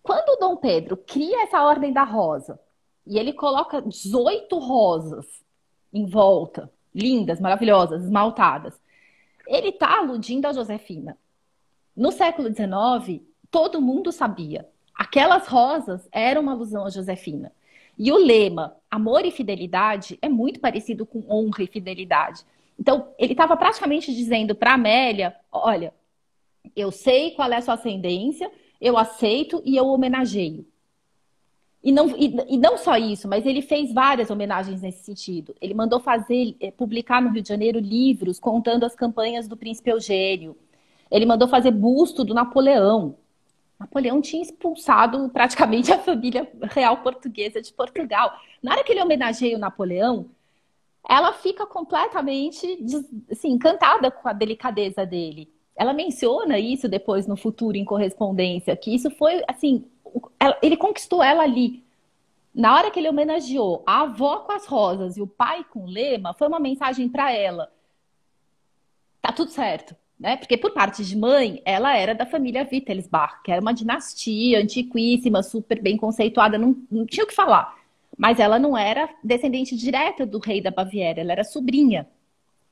Quando o Dom Pedro cria essa Ordem da Rosa, e ele coloca 18 rosas em volta, lindas, maravilhosas, esmaltadas, ele está aludindo a Josefina. No século XIX, todo mundo sabia. Aquelas rosas eram uma alusão a Josefina. E o lema, amor e fidelidade, é muito parecido com honra e fidelidade. Então, ele estava praticamente dizendo para Amélia, olha, eu sei qual é a sua ascendência, eu aceito e eu homenageio. E não só isso, mas ele fez várias homenagens nesse sentido. Ele mandou publicar no Rio de Janeiro livros contando as campanhas do príncipe Eugênio. Ele mandou fazer busto do Napoleão. Napoleão tinha expulsado praticamente a família real portuguesa de Portugal. Na hora que ele homenageia o Napoleão, ela fica completamente assim, encantada com a delicadeza dele. Ela menciona isso depois no futuro em correspondência, que isso foi assim, ele conquistou ela ali. Na hora que ele homenageou a avó com as rosas e o pai com o lema, foi uma mensagem para ela. Tá tudo certo, né? Porque por parte de mãe, ela era da família Wittelsbach, que era uma dinastia antiquíssima, super bem conceituada, não tinha o que falar. Mas ela não era descendente direta do rei da Baviera, ela era sobrinha.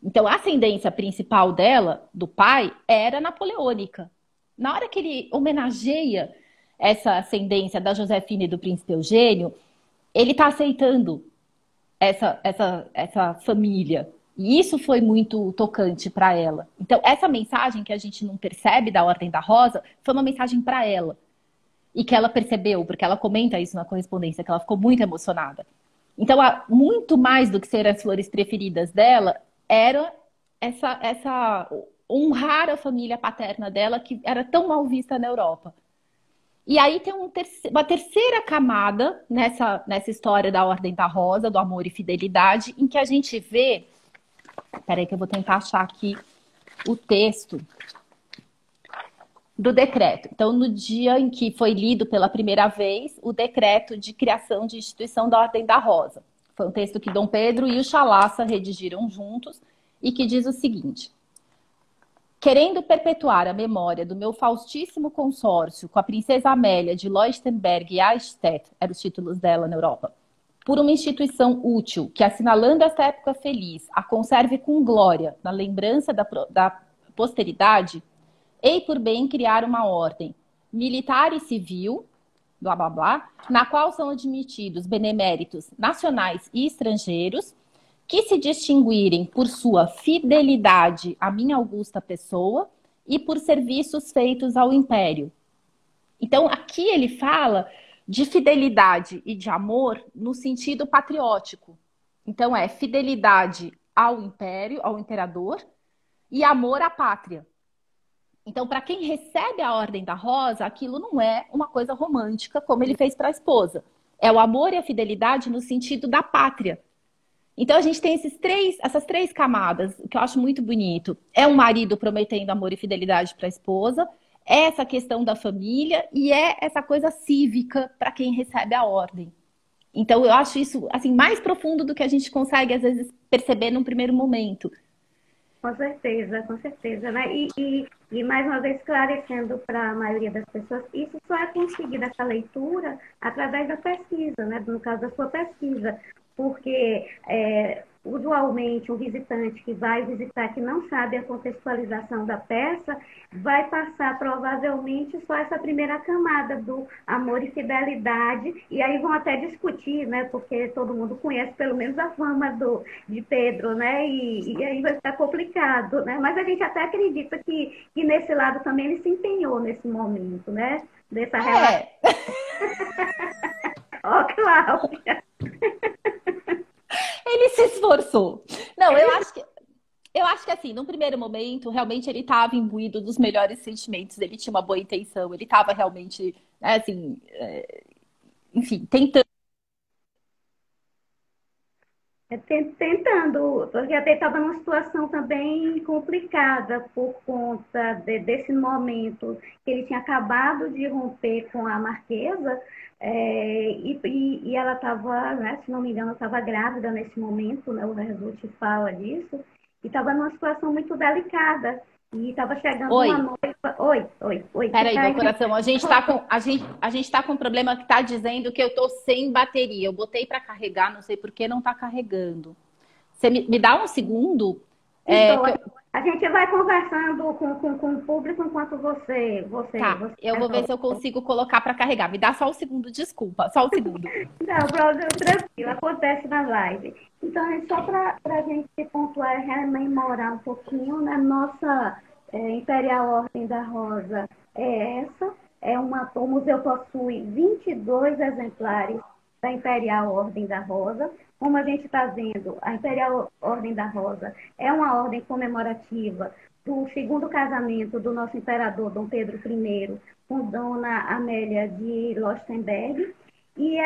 Então a ascendência principal dela, do pai, era napoleônica. Na hora que ele homenageia essa ascendência da Josefina e do príncipe Eugênio, ele está aceitando essa família. E isso foi muito tocante para ela. Então, essa mensagem que a gente não percebe da Ordem da Rosa foi uma mensagem para ela. E que ela percebeu, porque ela comenta isso na correspondência, que ela ficou muito emocionada. Então, muito mais do que ser as flores preferidas dela, era essa honrar a família paterna dela, que era tão mal vista na Europa. E aí tem uma terceira camada nessa história da Ordem da Rosa, do amor e fidelidade, em que a gente vê... Espera aí que eu vou tentar achar aqui o texto do decreto. Então, no dia em que foi lido pela primeira vez o decreto de criação de instituição da Ordem da Rosa. Foi um texto que Dom Pedro e o Chalaça redigiram juntos e que diz o seguinte: querendo perpetuar a memória do meu faustíssimo consórcio com a princesa Amélia de Leuchtenberg e Eichstätt, eram os títulos dela na Europa, por uma instituição útil que, assinalando esta época feliz, a conserve com glória na lembrança da posteridade, hei por bem criar uma ordem militar e civil, blá blá blá, na qual são admitidos beneméritos nacionais e estrangeiros, que se distinguirem por sua fidelidade à minha augusta pessoa e por serviços feitos ao império. Então, aqui ele fala de fidelidade e de amor no sentido patriótico. Então, é fidelidade ao império, ao imperador, e amor à pátria. Então, para quem recebe a Ordem da Rosa, aquilo não é uma coisa romântica, como ele fez para a esposa. É o amor e a fidelidade no sentido da pátria. Então, a gente tem essas três camadas, que eu acho muito bonito. É um marido prometendo amor e fidelidade para a esposa, é essa questão da família e é essa coisa cívica para quem recebe a ordem. Então, eu acho isso assim mais profundo do que a gente consegue, às vezes, perceber num primeiro momento. Com certeza, né? E mais uma vez esclarecendo para a maioria das pessoas, isso só é conseguido essa leitura através da pesquisa, né? No caso da sua pesquisa, porque usualmente um visitante que vai visitar, que não sabe a contextualização da peça, vai passar provavelmente só essa primeira camada do amor e fidelidade, e aí vão até discutir, né, porque todo mundo conhece pelo menos a fama de Pedro, né, e aí vai ficar complicado, né, mas a gente até acredita que nesse lado também ele se empenhou nesse momento, né, dessa relação. Ó, Cláudia! Ele se esforçou. Não, eu acho que Eu acho que assim, num primeiro momento, realmente ele estava imbuído dos melhores sentimentos, ele tinha uma boa intenção, ele estava realmente, né, assim, enfim, tentando. Tentando, porque até estava numa situação também complicada por conta desse momento que ele tinha acabado de romper com a Marquesa, e ela estava, né, se não me engano, estava grávida nesse momento, né, o Resulte fala disso, e estava numa situação muito delicada. E estava chegando Oi, uma noiva. Oi, oi, oi, que peraí, tá meu aí. coração, a gente tá com um problema que tá dizendo que eu tô sem bateria. Eu botei para carregar, não sei por que não tá carregando. Você me dá um segundo? Então, Que eu, a gente vai conversando com o público enquanto tá, você eu vou ver resolve. se eu consigo colocar para carregar. Me dá só um segundo, desculpa, só um segundo. Não, problema tranquilo, acontece na live. Então, é só para a gente pontuar e rememorar um pouquinho, né? Nossa Imperial Ordem da Rosa é essa. O museu possui 22 exemplares da Imperial Ordem da Rosa. Como a gente está vendo, a Imperial Ordem da Rosa é uma ordem comemorativa do segundo casamento do nosso imperador Dom Pedro I com Dona Amélia de Lostenberg. E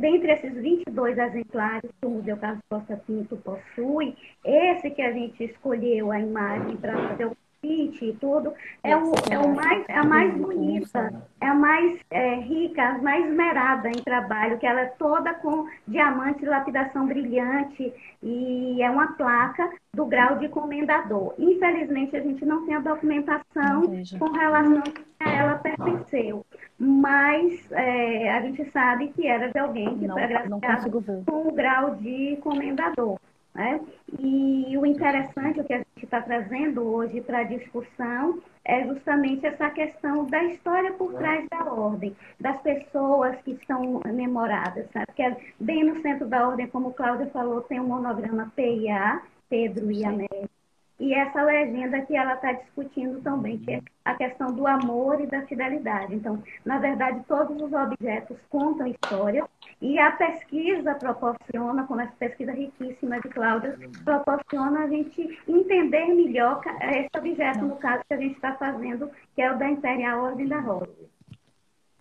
dentre esses 22 exemplares que o Museu Carlos Costa Pinto possui, esse que a gente escolheu a imagem para fazer o convite e tudo, é a mais bonita, é a mais rica, a mais esmerada em trabalho, que ela é toda com diamante e lapidação brilhante, e é uma placa do grau de comendador. Infelizmente, a gente não tem a Não documentação vejo. com relação a ela pertenceu, mas a gente sabe que era de alguém que foi Não agraciado consigo ver. com o grau de comendador. Né? E o interessante, o que a gente está trazendo hoje para a discussão, é justamente essa questão da história por trás da ordem, das pessoas que são memoradas. Sabe? Porque bem no centro da ordem, como Cláudia falou, tem um monograma PIA, Pedro e Amélia. E essa legenda que ela está discutindo também, que é a questão do amor e da fidelidade. Então, na verdade, todos os objetos contam histórias e a pesquisa proporciona, como essa pesquisa riquíssima de Cláudia, proporciona a gente entender melhor esse objeto, Não, no caso que a gente está fazendo, que é o da Imperial Ordem da Rosa.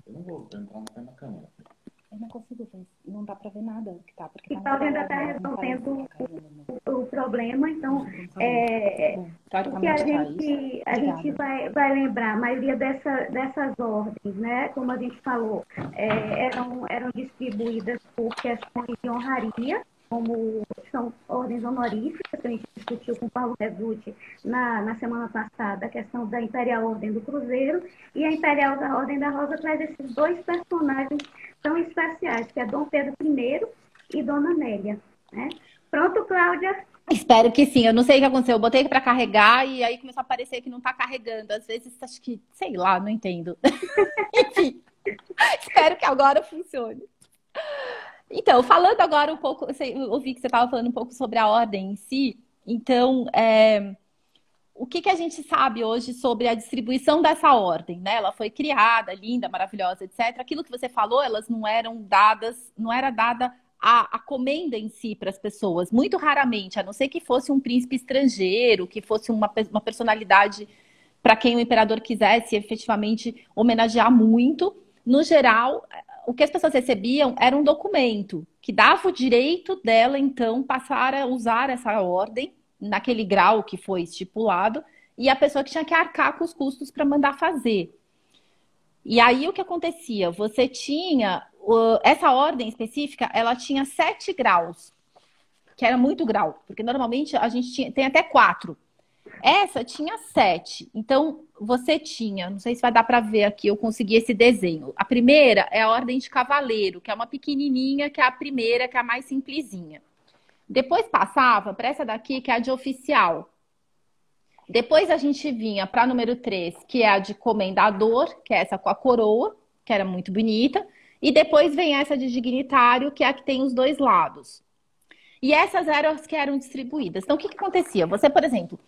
Eu não vou entrar na câmera. eu não consigo ver. Não dá para ver nada que tá, porque E tá Cláudia ainda na está tela, não resolvendo aparece. o problema, então Bom, o que a teoricamente tá isso. gente Obrigada. vai lembrar, a maioria dessas ordens, né, como a gente falou, eram distribuídas por questões de honraria, como são ordens honoríficas, que a gente discutiu com o Paulo Reducci na semana passada, a questão da Imperial Ordem do Cruzeiro, e a Imperial da Ordem da Rosa traz esses dois personagens tão especiais, que é Dom Pedro I e Dona Amélia. Né? Pronto, Cláudia? Espero que sim. Eu não sei o que aconteceu. Eu botei para carregar e aí começou a aparecer que não tá carregando. Às vezes, acho que, sei lá, não entendo. Enfim, espero que agora funcione. Então, falando agora um pouco, eu ouvi que você estava falando um pouco sobre a ordem em si. Então, o que a gente sabe hoje sobre a distribuição dessa ordem, né? Ela foi criada, linda, maravilhosa, etc. Aquilo que você falou, elas não eram dadas, não era dada a comenda em si para as pessoas, muito raramente, a não ser que fosse um príncipe estrangeiro, que fosse uma personalidade para quem o imperador quisesse efetivamente homenagear muito. No geral, o que as pessoas recebiam era um documento que dava o direito dela, então, passar a usar essa ordem naquele grau que foi estipulado, e a pessoa que tinha que arcar com os custos para mandar fazer. E aí o que acontecia? Você tinha essa ordem específica, ela tinha 7 graus, que era muito grau, porque normalmente a gente tem até 4. Essa tinha 7. Então você tinha, não sei se vai dar para ver aqui, eu consegui esse desenho. A primeira é a ordem de cavaleiro, que é uma pequenininha, que é a primeira, que é a mais simplesinha. Depois passava para essa daqui, que é a de oficial. Depois a gente vinha para a número 3, que é a de comendador, que é essa com a coroa, que era muito bonita. E depois vem essa de dignitário, que é a que tem os dois lados. E essas eram as que eram distribuídas. Então, o que acontecia? Você, por exemplo,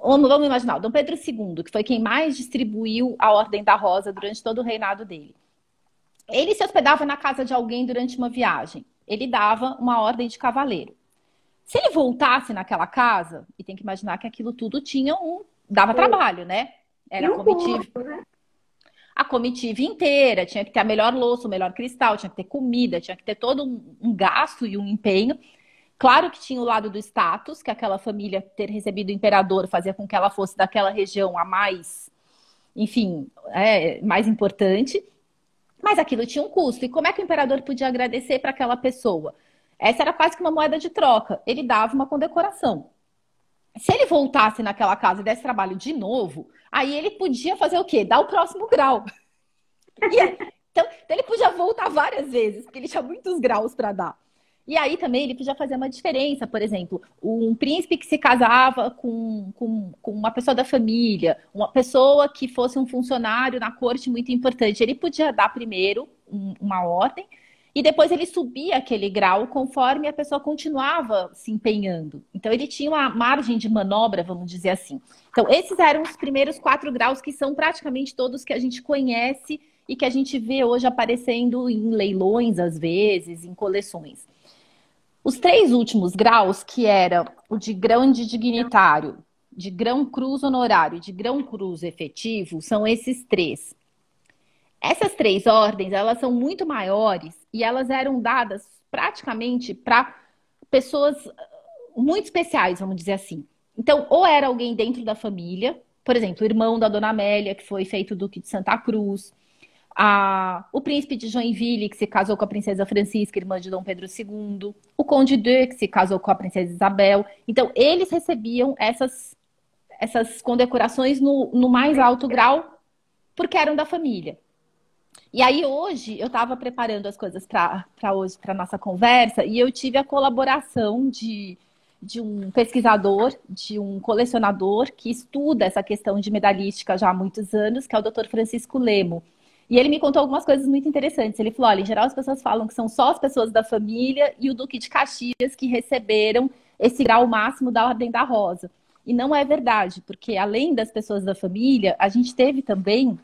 vamos imaginar, o Dom Pedro II, que foi quem mais distribuiu a Ordem da Rosa durante todo o reinado dele. Ele se hospedava na casa de alguém durante uma viagem. Ele dava uma ordem de cavaleiro. Se ele voltasse naquela casa, e tem que imaginar que aquilo tudo dava trabalho, né? E Era um custo, né? a comitiva inteira, tinha que ter a melhor louça, o melhor cristal, tinha que ter comida, tinha que ter todo um gasto e um empenho. Claro que tinha o lado do status, que aquela família ter recebido o imperador fazia com que ela fosse daquela região a mais, enfim, mais importante. Mas aquilo tinha um custo. E como é que o imperador podia agradecer para aquela pessoa? Essa era quase que uma moeda de troca. Ele dava uma condecoração. Se ele voltasse naquela casa e desse trabalho de novo, aí ele podia fazer o quê? Dar o próximo grau. Então, ele podia voltar várias vezes, porque ele tinha muitos graus para dar. E aí também ele podia fazer uma diferença, por exemplo, um príncipe que se casava com uma pessoa da família, uma pessoa que fosse um funcionário na corte muito importante, ele podia dar primeiro uma ordem e depois ele subia aquele grau conforme a pessoa continuava se empenhando. Então ele tinha uma margem de manobra, vamos dizer assim. Então esses eram os primeiros 4 graus que são praticamente todos que a gente conhece e que a gente vê hoje aparecendo em leilões, às vezes, em coleções. Os 3 últimos graus, que era o de grande dignitário, de grão-cruz honorário e de grão-cruz efetivo, são esses 3. Essas 3 ordens, elas são muito maiores e elas eram dadas praticamente para pessoas muito especiais, vamos dizer assim. Então, ou era alguém dentro da família, por exemplo, o irmão da Dona Amélia, que foi feito Duque de Santa Cruz, o príncipe de Joinville, que se casou com a princesa Francisca, irmã de Dom Pedro II, o Conde de, que se casou com a princesa Isabel. Então, eles recebiam essas condecorações no mais alto grau, porque eram da família. E aí, hoje, eu estava preparando as coisas para hoje, para nossa conversa, e eu tive a colaboração de um pesquisador, de um colecionador que estuda essa questão de medalhística já há muitos anos, que é o Dr. Francisco Lemo. E ele me contou algumas coisas muito interessantes. Ele falou, olha, em geral as pessoas falam que são só as pessoas da família e o Duque de Caxias que receberam esse grau máximo da Ordem da Rosa. E não é verdade, porque além das pessoas da família, a gente teve também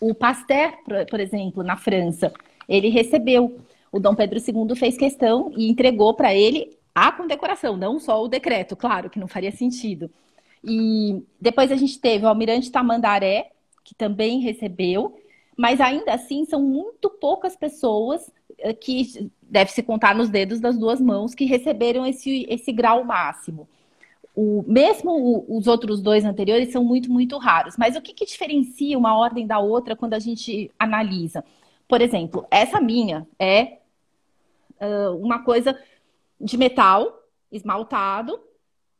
o Pasteur, por exemplo, na França. Ele recebeu, o Dom Pedro II fez questão e entregou para ele a condecoração, não só o decreto, claro, que não faria sentido. E depois a gente teve o Almirante Tamandaré, que também recebeu, mas ainda assim são muito poucas pessoas que deve-se contar nos dedos das 2 mãos que receberam esse grau máximo. Mesmo os outros 2 anteriores são muito, muito raros. Mas o que diferencia uma ordem da outra quando a gente analisa? Por exemplo, essa minha é uma coisa de metal esmaltado,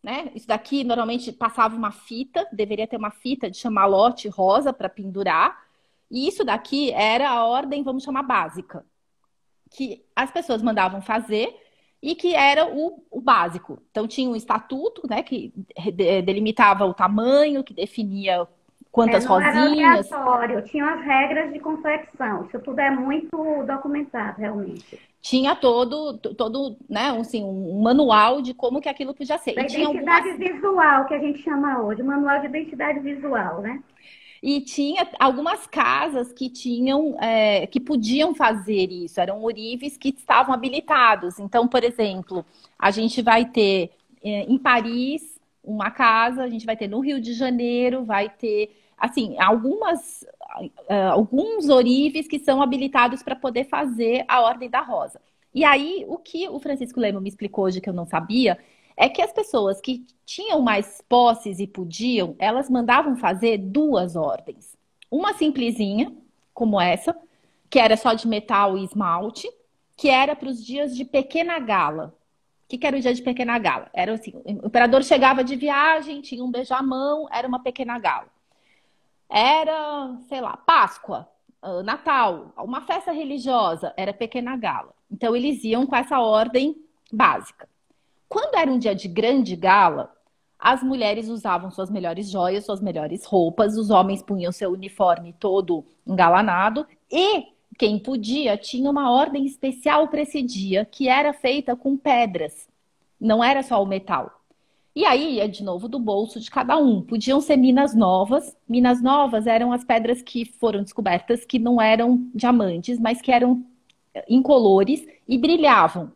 né? Isso daqui normalmente passava uma fita, deveria ter uma fita de chamalote rosa para pendurar. E isso daqui era a ordem, vamos chamar básica, que as pessoas mandavam fazer e que era o básico. Então tinha um estatuto, né, que delimitava o tamanho, que definia quantas Não era rosinhas. aleatório, tinha as regras de confecção. Isso tudo é muito documentado, realmente. Tinha todo, né, assim, um manual de como que aquilo podia ser. Da E tinha identidade visual, que a gente chama hoje, o manual de identidade visual, né? E tinha algumas casas que tinham, que podiam fazer isso, eram ourives que estavam habilitados. Então, por exemplo, a gente vai ter em Paris uma casa, a gente vai ter no Rio de Janeiro, vai ter, assim, alguns ourives que são habilitados para poder fazer a Ordem da Rosa. E aí, o que o Francisco Lemo me explicou hoje que eu não sabia, é que as pessoas que tinham mais posses e podiam, elas mandavam fazer 2 ordens. Uma simplesinha, como essa, que era só de metal e esmalte, que era para os dias de pequena gala. O que era o dia de pequena gala? Era assim, o imperador chegava de viagem, tinha um beijamão, era uma pequena gala. Era, sei lá, Páscoa, Natal, uma festa religiosa, era pequena gala. Então eles iam com essa ordem básica. Quando era um dia de grande gala, as mulheres usavam suas melhores joias, suas melhores roupas, os homens punham seu uniforme todo engalanado e quem podia tinha uma ordem especial para esse dia, que era feita com pedras, não era só o metal. E aí ia de novo do bolso de cada um. Podiam ser minas novas. Minas novas eram as pedras que foram descobertas que não eram diamantes, mas que eram incolores e brilhavam.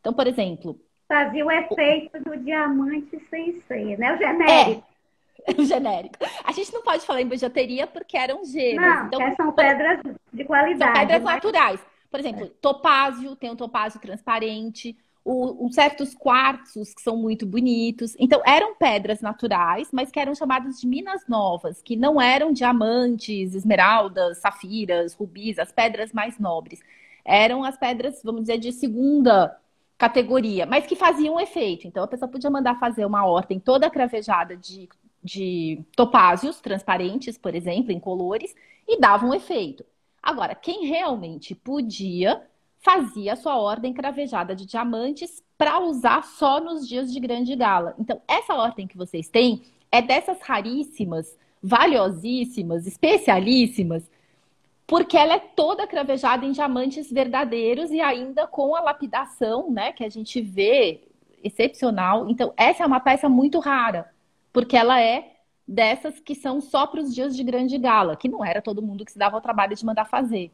Então, por exemplo, Fazia o efeito do diamante sem ser, né? O É, genérico. o genérico. A gente não pode falar em bijuteria porque eram gemas. Não, Então, que são pedras de são qualidade, pedras mas naturais. Por exemplo, topázio, tem um topázio transparente, certos quartzos que são muito bonitos. Então, eram pedras naturais, mas que eram chamadas de minas novas, que não eram diamantes, esmeraldas, safiras, rubis, as pedras mais nobres. Eram as pedras, vamos dizer, de segunda categoria, mas que faziam um efeito. Então, a pessoa podia mandar fazer uma ordem toda cravejada de topázios transparentes, por exemplo, em colores, e dava um efeito. Agora, quem realmente podia, fazia a sua ordem cravejada de diamantes para usar só nos dias de grande gala. Então, essa ordem que vocês têm é dessas raríssimas, valiosíssimas, especialíssimas, porque ela é toda cravejada em diamantes verdadeiros e ainda com a lapidação, né, que a gente vê excepcional. Então, essa é uma peça muito rara, porque ela é dessas que são só para os dias de grande gala, que não era todo mundo que se dava ao trabalho de mandar fazer.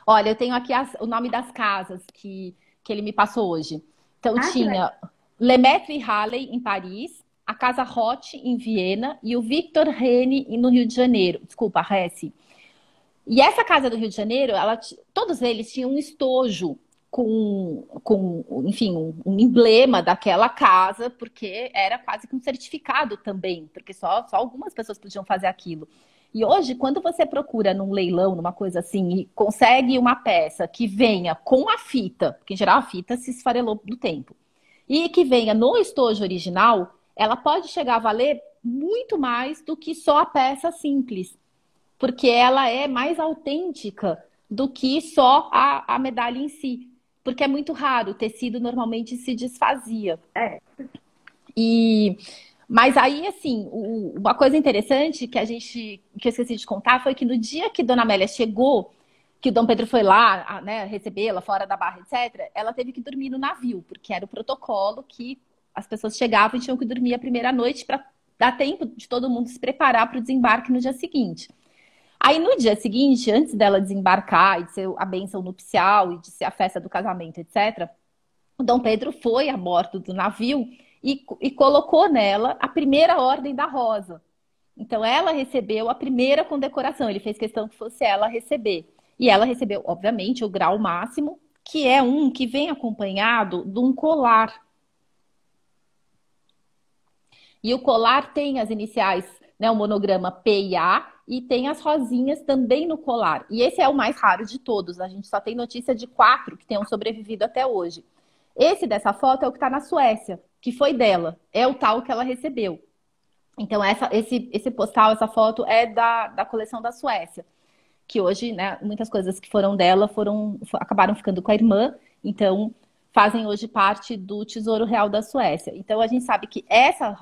Olha, eu tenho aqui o nome das casas que ele me passou hoje. Então, que legal. tinha Lemaitre Halley, em Paris, a Casa Roth, em Viena, e o Victor Rene, no Rio de Janeiro. Desculpa, Hesse. E essa casa do Rio de Janeiro, todos eles tinham um estojo enfim, um emblema daquela casa, porque era quase que um certificado também, porque só algumas pessoas podiam fazer aquilo. E hoje, quando você procura num leilão, numa coisa assim, e consegue uma peça que venha com a fita, porque em geral a fita se esfarelou do tempo, e que venha no estojo original, ela pode chegar a valer muito mais do que só a peça simples, porque ela é mais autêntica do que só a medalha em si. Porque é muito raro, o tecido normalmente se desfazia. É. Mas aí, assim, uma coisa interessante que eu esqueci de contar foi que no dia que Dona Amélia chegou, que o Dom Pedro foi lá, né, recebê-la fora da barra, etc., ela teve que dormir no navio, porque era o protocolo que as pessoas chegavam e tinham que dormir a primeira noite para dar tempo de todo mundo se preparar para o desembarque no dia seguinte. Aí no dia seguinte, antes dela desembarcar e de ser a bênção nupcial e de ser a festa do casamento, etc., o Dom Pedro foi a bordo do navio e colocou nela a primeira ordem da rosa. Então ela recebeu a primeira condecoração, ele fez questão que fosse ela receber. E ela recebeu, obviamente, o grau máximo, que é um que vem acompanhado de um colar. E o colar tem as iniciais, né, o monograma P e A, e tem as rosinhas também no colar. E esse é o mais raro de todos. A gente só tem notícia de 4 que tenham sobrevivido até hoje. Esse dessa foto é o que está na Suécia, que foi dela. É o tal que ela recebeu. Então, esse postal, essa foto é da coleção da Suécia. Que hoje, né, muitas coisas que foram dela acabaram ficando com a irmã. Então, fazem hoje parte do Tesouro Real da Suécia. Então, a gente sabe que essa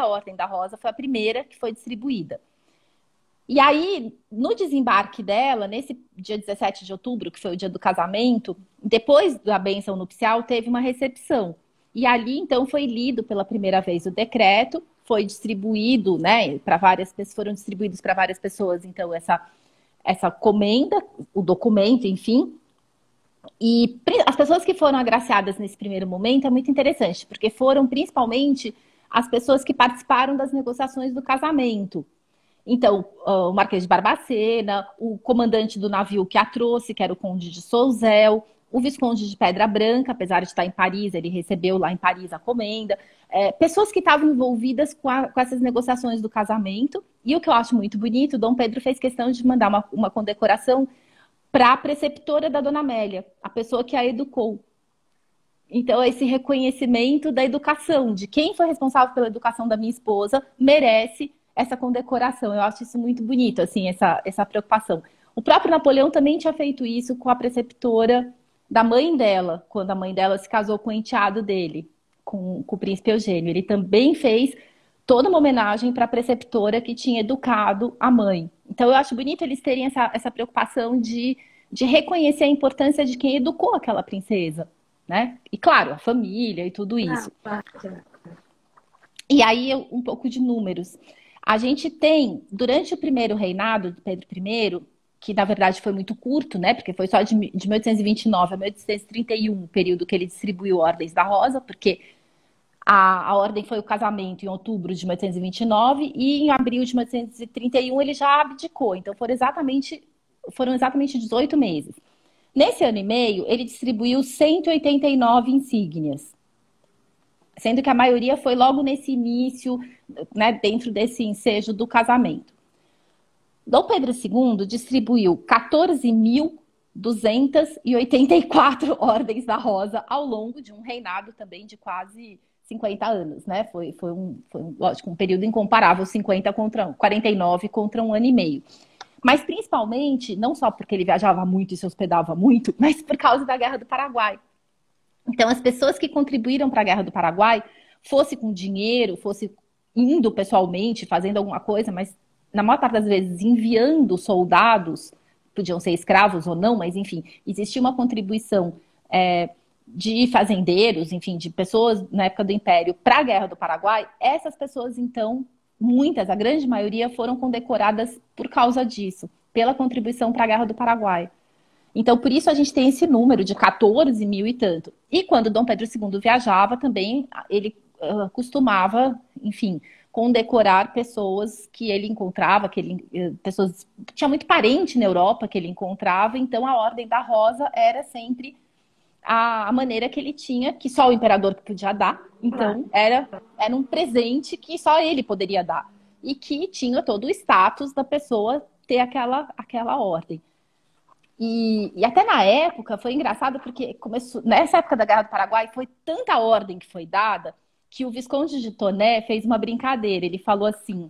ordem da rosa foi a primeira que foi distribuída. E aí, no desembarque dela, nesse dia 17 de outubro, que foi o dia do casamento, depois da bênção nupcial, teve uma recepção. E ali, então, foi lido pela primeira vez o decreto, foi distribuído, né, para várias pessoas, foram distribuídos para várias pessoas, então, essa comenda, o documento, enfim. E as pessoas que foram agraciadas nesse primeiro momento é muito interessante, porque foram principalmente as pessoas que participaram das negociações do casamento. Então, o Marquês de Barbacena, o comandante do navio que a trouxe, que era o Conde de Souzel, o Visconde de Pedra Branca, apesar de estar em Paris, ele recebeu lá em Paris a comenda. Pessoas que estavam envolvidas com essas negociações do casamento. E o que eu acho muito bonito, Dom Pedro fez questão de mandar uma condecoração para a preceptora da Dona Amélia, a pessoa que a educou. Então, esse reconhecimento da educação, de quem foi responsável pela educação da minha esposa, merece essa condecoração. Eu acho isso muito bonito, assim, essa preocupação. O próprio Napoleão também tinha feito isso com a preceptora da mãe dela, quando a mãe dela se casou com o enteado dele, com o príncipe Eugênio. Ele também fez toda uma homenagem para a preceptora que tinha educado a mãe. Então, eu acho bonito eles terem essa preocupação de reconhecer a importância de quem educou aquela princesa, né? E, claro, a família e tudo isso. E aí, um pouco de números. A gente tem, durante o primeiro reinado de Pedro I, que na verdade foi muito curto, né? Porque foi só de 1829 a 1831, o período que ele distribuiu ordens da Rosa, porque a ordem foi o casamento em outubro de 1829 e em abril de 1831 ele já abdicou. Então foram exatamente 18 meses. Nesse ano e meio, ele distribuiu 189 insígnias, sendo que a maioria foi logo nesse início, né, dentro desse ensejo do casamento. Dom Pedro II distribuiu 14.284 ordens da Rosa ao longo de um reinado também de quase 50 anos, né? Lógico, um período incomparável, 49 contra um ano e meio. Mas principalmente, não só porque ele viajava muito e se hospedava muito, mas por causa da Guerra do Paraguai. Então, as pessoas que contribuíram para a Guerra do Paraguai, fosse com dinheiro, fosse indo pessoalmente, fazendo alguma coisa, mas na maior parte das vezes enviando soldados, podiam ser escravos ou não, mas enfim, existia uma contribuição de fazendeiros, enfim, de pessoas na época do Império para a Guerra do Paraguai. Essas pessoas, então, muitas, a grande maioria, foram condecoradas por causa disso, pela contribuição para a Guerra do Paraguai. Então, por isso a gente tem esse número de 14 mil e tanto. E quando Dom Pedro II viajava também, ele costumava, enfim, condecorar pessoas que ele encontrava, pessoas, tinha muito parente na Europa que ele encontrava, então a Ordem da Rosa era sempre a maneira que ele tinha, que só o imperador podia dar, então era um presente que só ele poderia dar, e que tinha todo o status da pessoa ter aquela ordem. E até na época foi engraçado porque começou, nessa época da Guerra do Paraguai foi tanta ordem que foi dada que o Visconde de Toné fez uma brincadeira. Ele falou assim: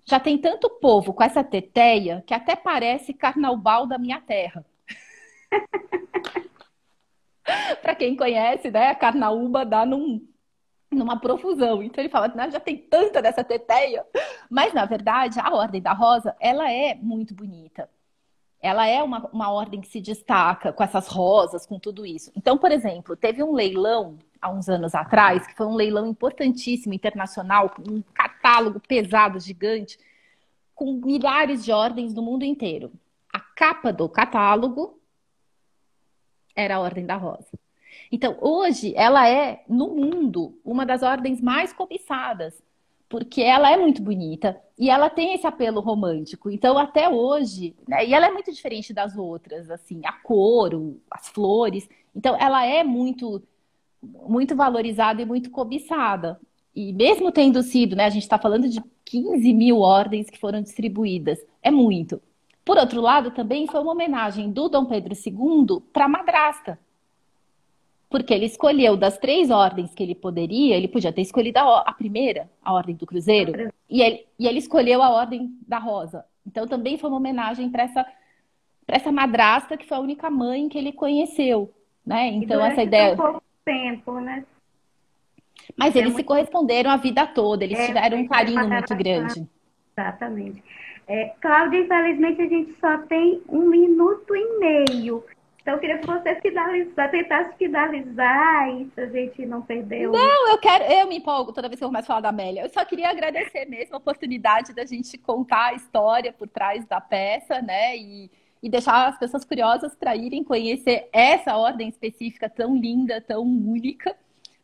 já tem tanto povo com essa teteia que até parece carnaubal da minha terra. Para quem conhece, né, a carnaúba dá numa profusão. Então ele fala, já tem tanta dessa teteia. Mas, na verdade, a Ordem da Rosa, ela é muito bonita. Ela é uma ordem que se destaca com essas rosas, com tudo isso. Então, por exemplo, teve um leilão há uns anos atrás, que foi um leilão importantíssimo, internacional, com um catálogo pesado, gigante, com milhares de ordens do mundo inteiro. A capa do catálogo era a Ordem da Rosa. Então, hoje, ela é, no mundo, uma das ordens mais cobiçadas, porque ela é muito bonita e ela tem esse apelo romântico. Então, até hoje, né, e ela é muito diferente das outras, assim, a cor, as flores. Então, ela é muito, muito valorizada e muito cobiçada. E mesmo tendo sido, né, a gente está falando de 15 mil ordens que foram distribuídas, é muito. Por outro lado, também foi uma homenagem do Dom Pedro II para a madrasta. Porque ele escolheu das 3 ordens que ele podia ter escolhido a primeira, a Ordem do Cruzeiro, e ele escolheu a Ordem da Rosa. Então também foi uma homenagem para essa madrasta que foi a única mãe que ele conheceu, né? Então essa ideia. Pouco tempo, né? Mas eles se corresponderam a vida toda, eles tiveram um carinho muito grande. Exatamente. Cláudia, infelizmente a gente só tem 1 minuto e meio. Então, eu queria que você tentasse finalizar isso, a gente não perdeu. Não, eu me empolgo toda vez que eu começo a falar da Amélia. Eu só queria agradecer mesmo a oportunidade da gente contar a história por trás da peça, né? E deixar as pessoas curiosas para irem conhecer essa ordem específica tão linda, tão única,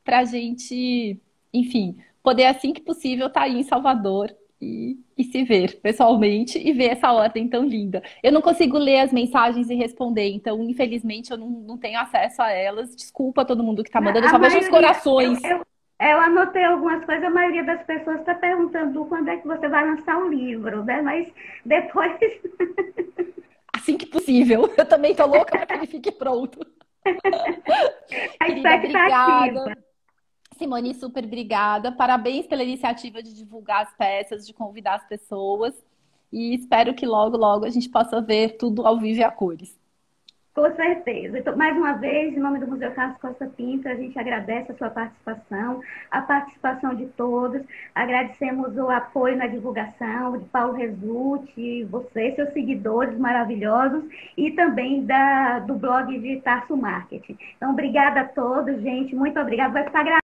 para a gente, enfim, poder, assim que possível, estar aí em Salvador e se ver pessoalmente e ver essa ordem tão linda. Eu não consigo ler as mensagens e responder, então, infelizmente, eu não tenho acesso a elas. Desculpa a todo mundo que está mandando, eu só vejo os corações. Eu anotei algumas coisas, a maioria das pessoas está perguntando quando é que você vai lançar o livro, né? Mas depois... Assim que possível. Eu também estou louca para que ele fique pronto. A expectativa. Obrigada. Simone, super obrigada. Parabéns pela iniciativa de divulgar as peças, de convidar as pessoas. E espero que logo, logo a gente possa ver tudo ao vivo e a cores. Com certeza. Então, mais uma vez, em nome do Museu Carlos Costa Pinto, a gente agradece a sua participação, a participação de todos. Agradecemos o apoio na divulgação de Paulo Resulti, você, seus seguidores maravilhosos, e também do blog de Tarso Marketing. Então, obrigada a todos, gente. Muito obrigada. Vai ficar gravado.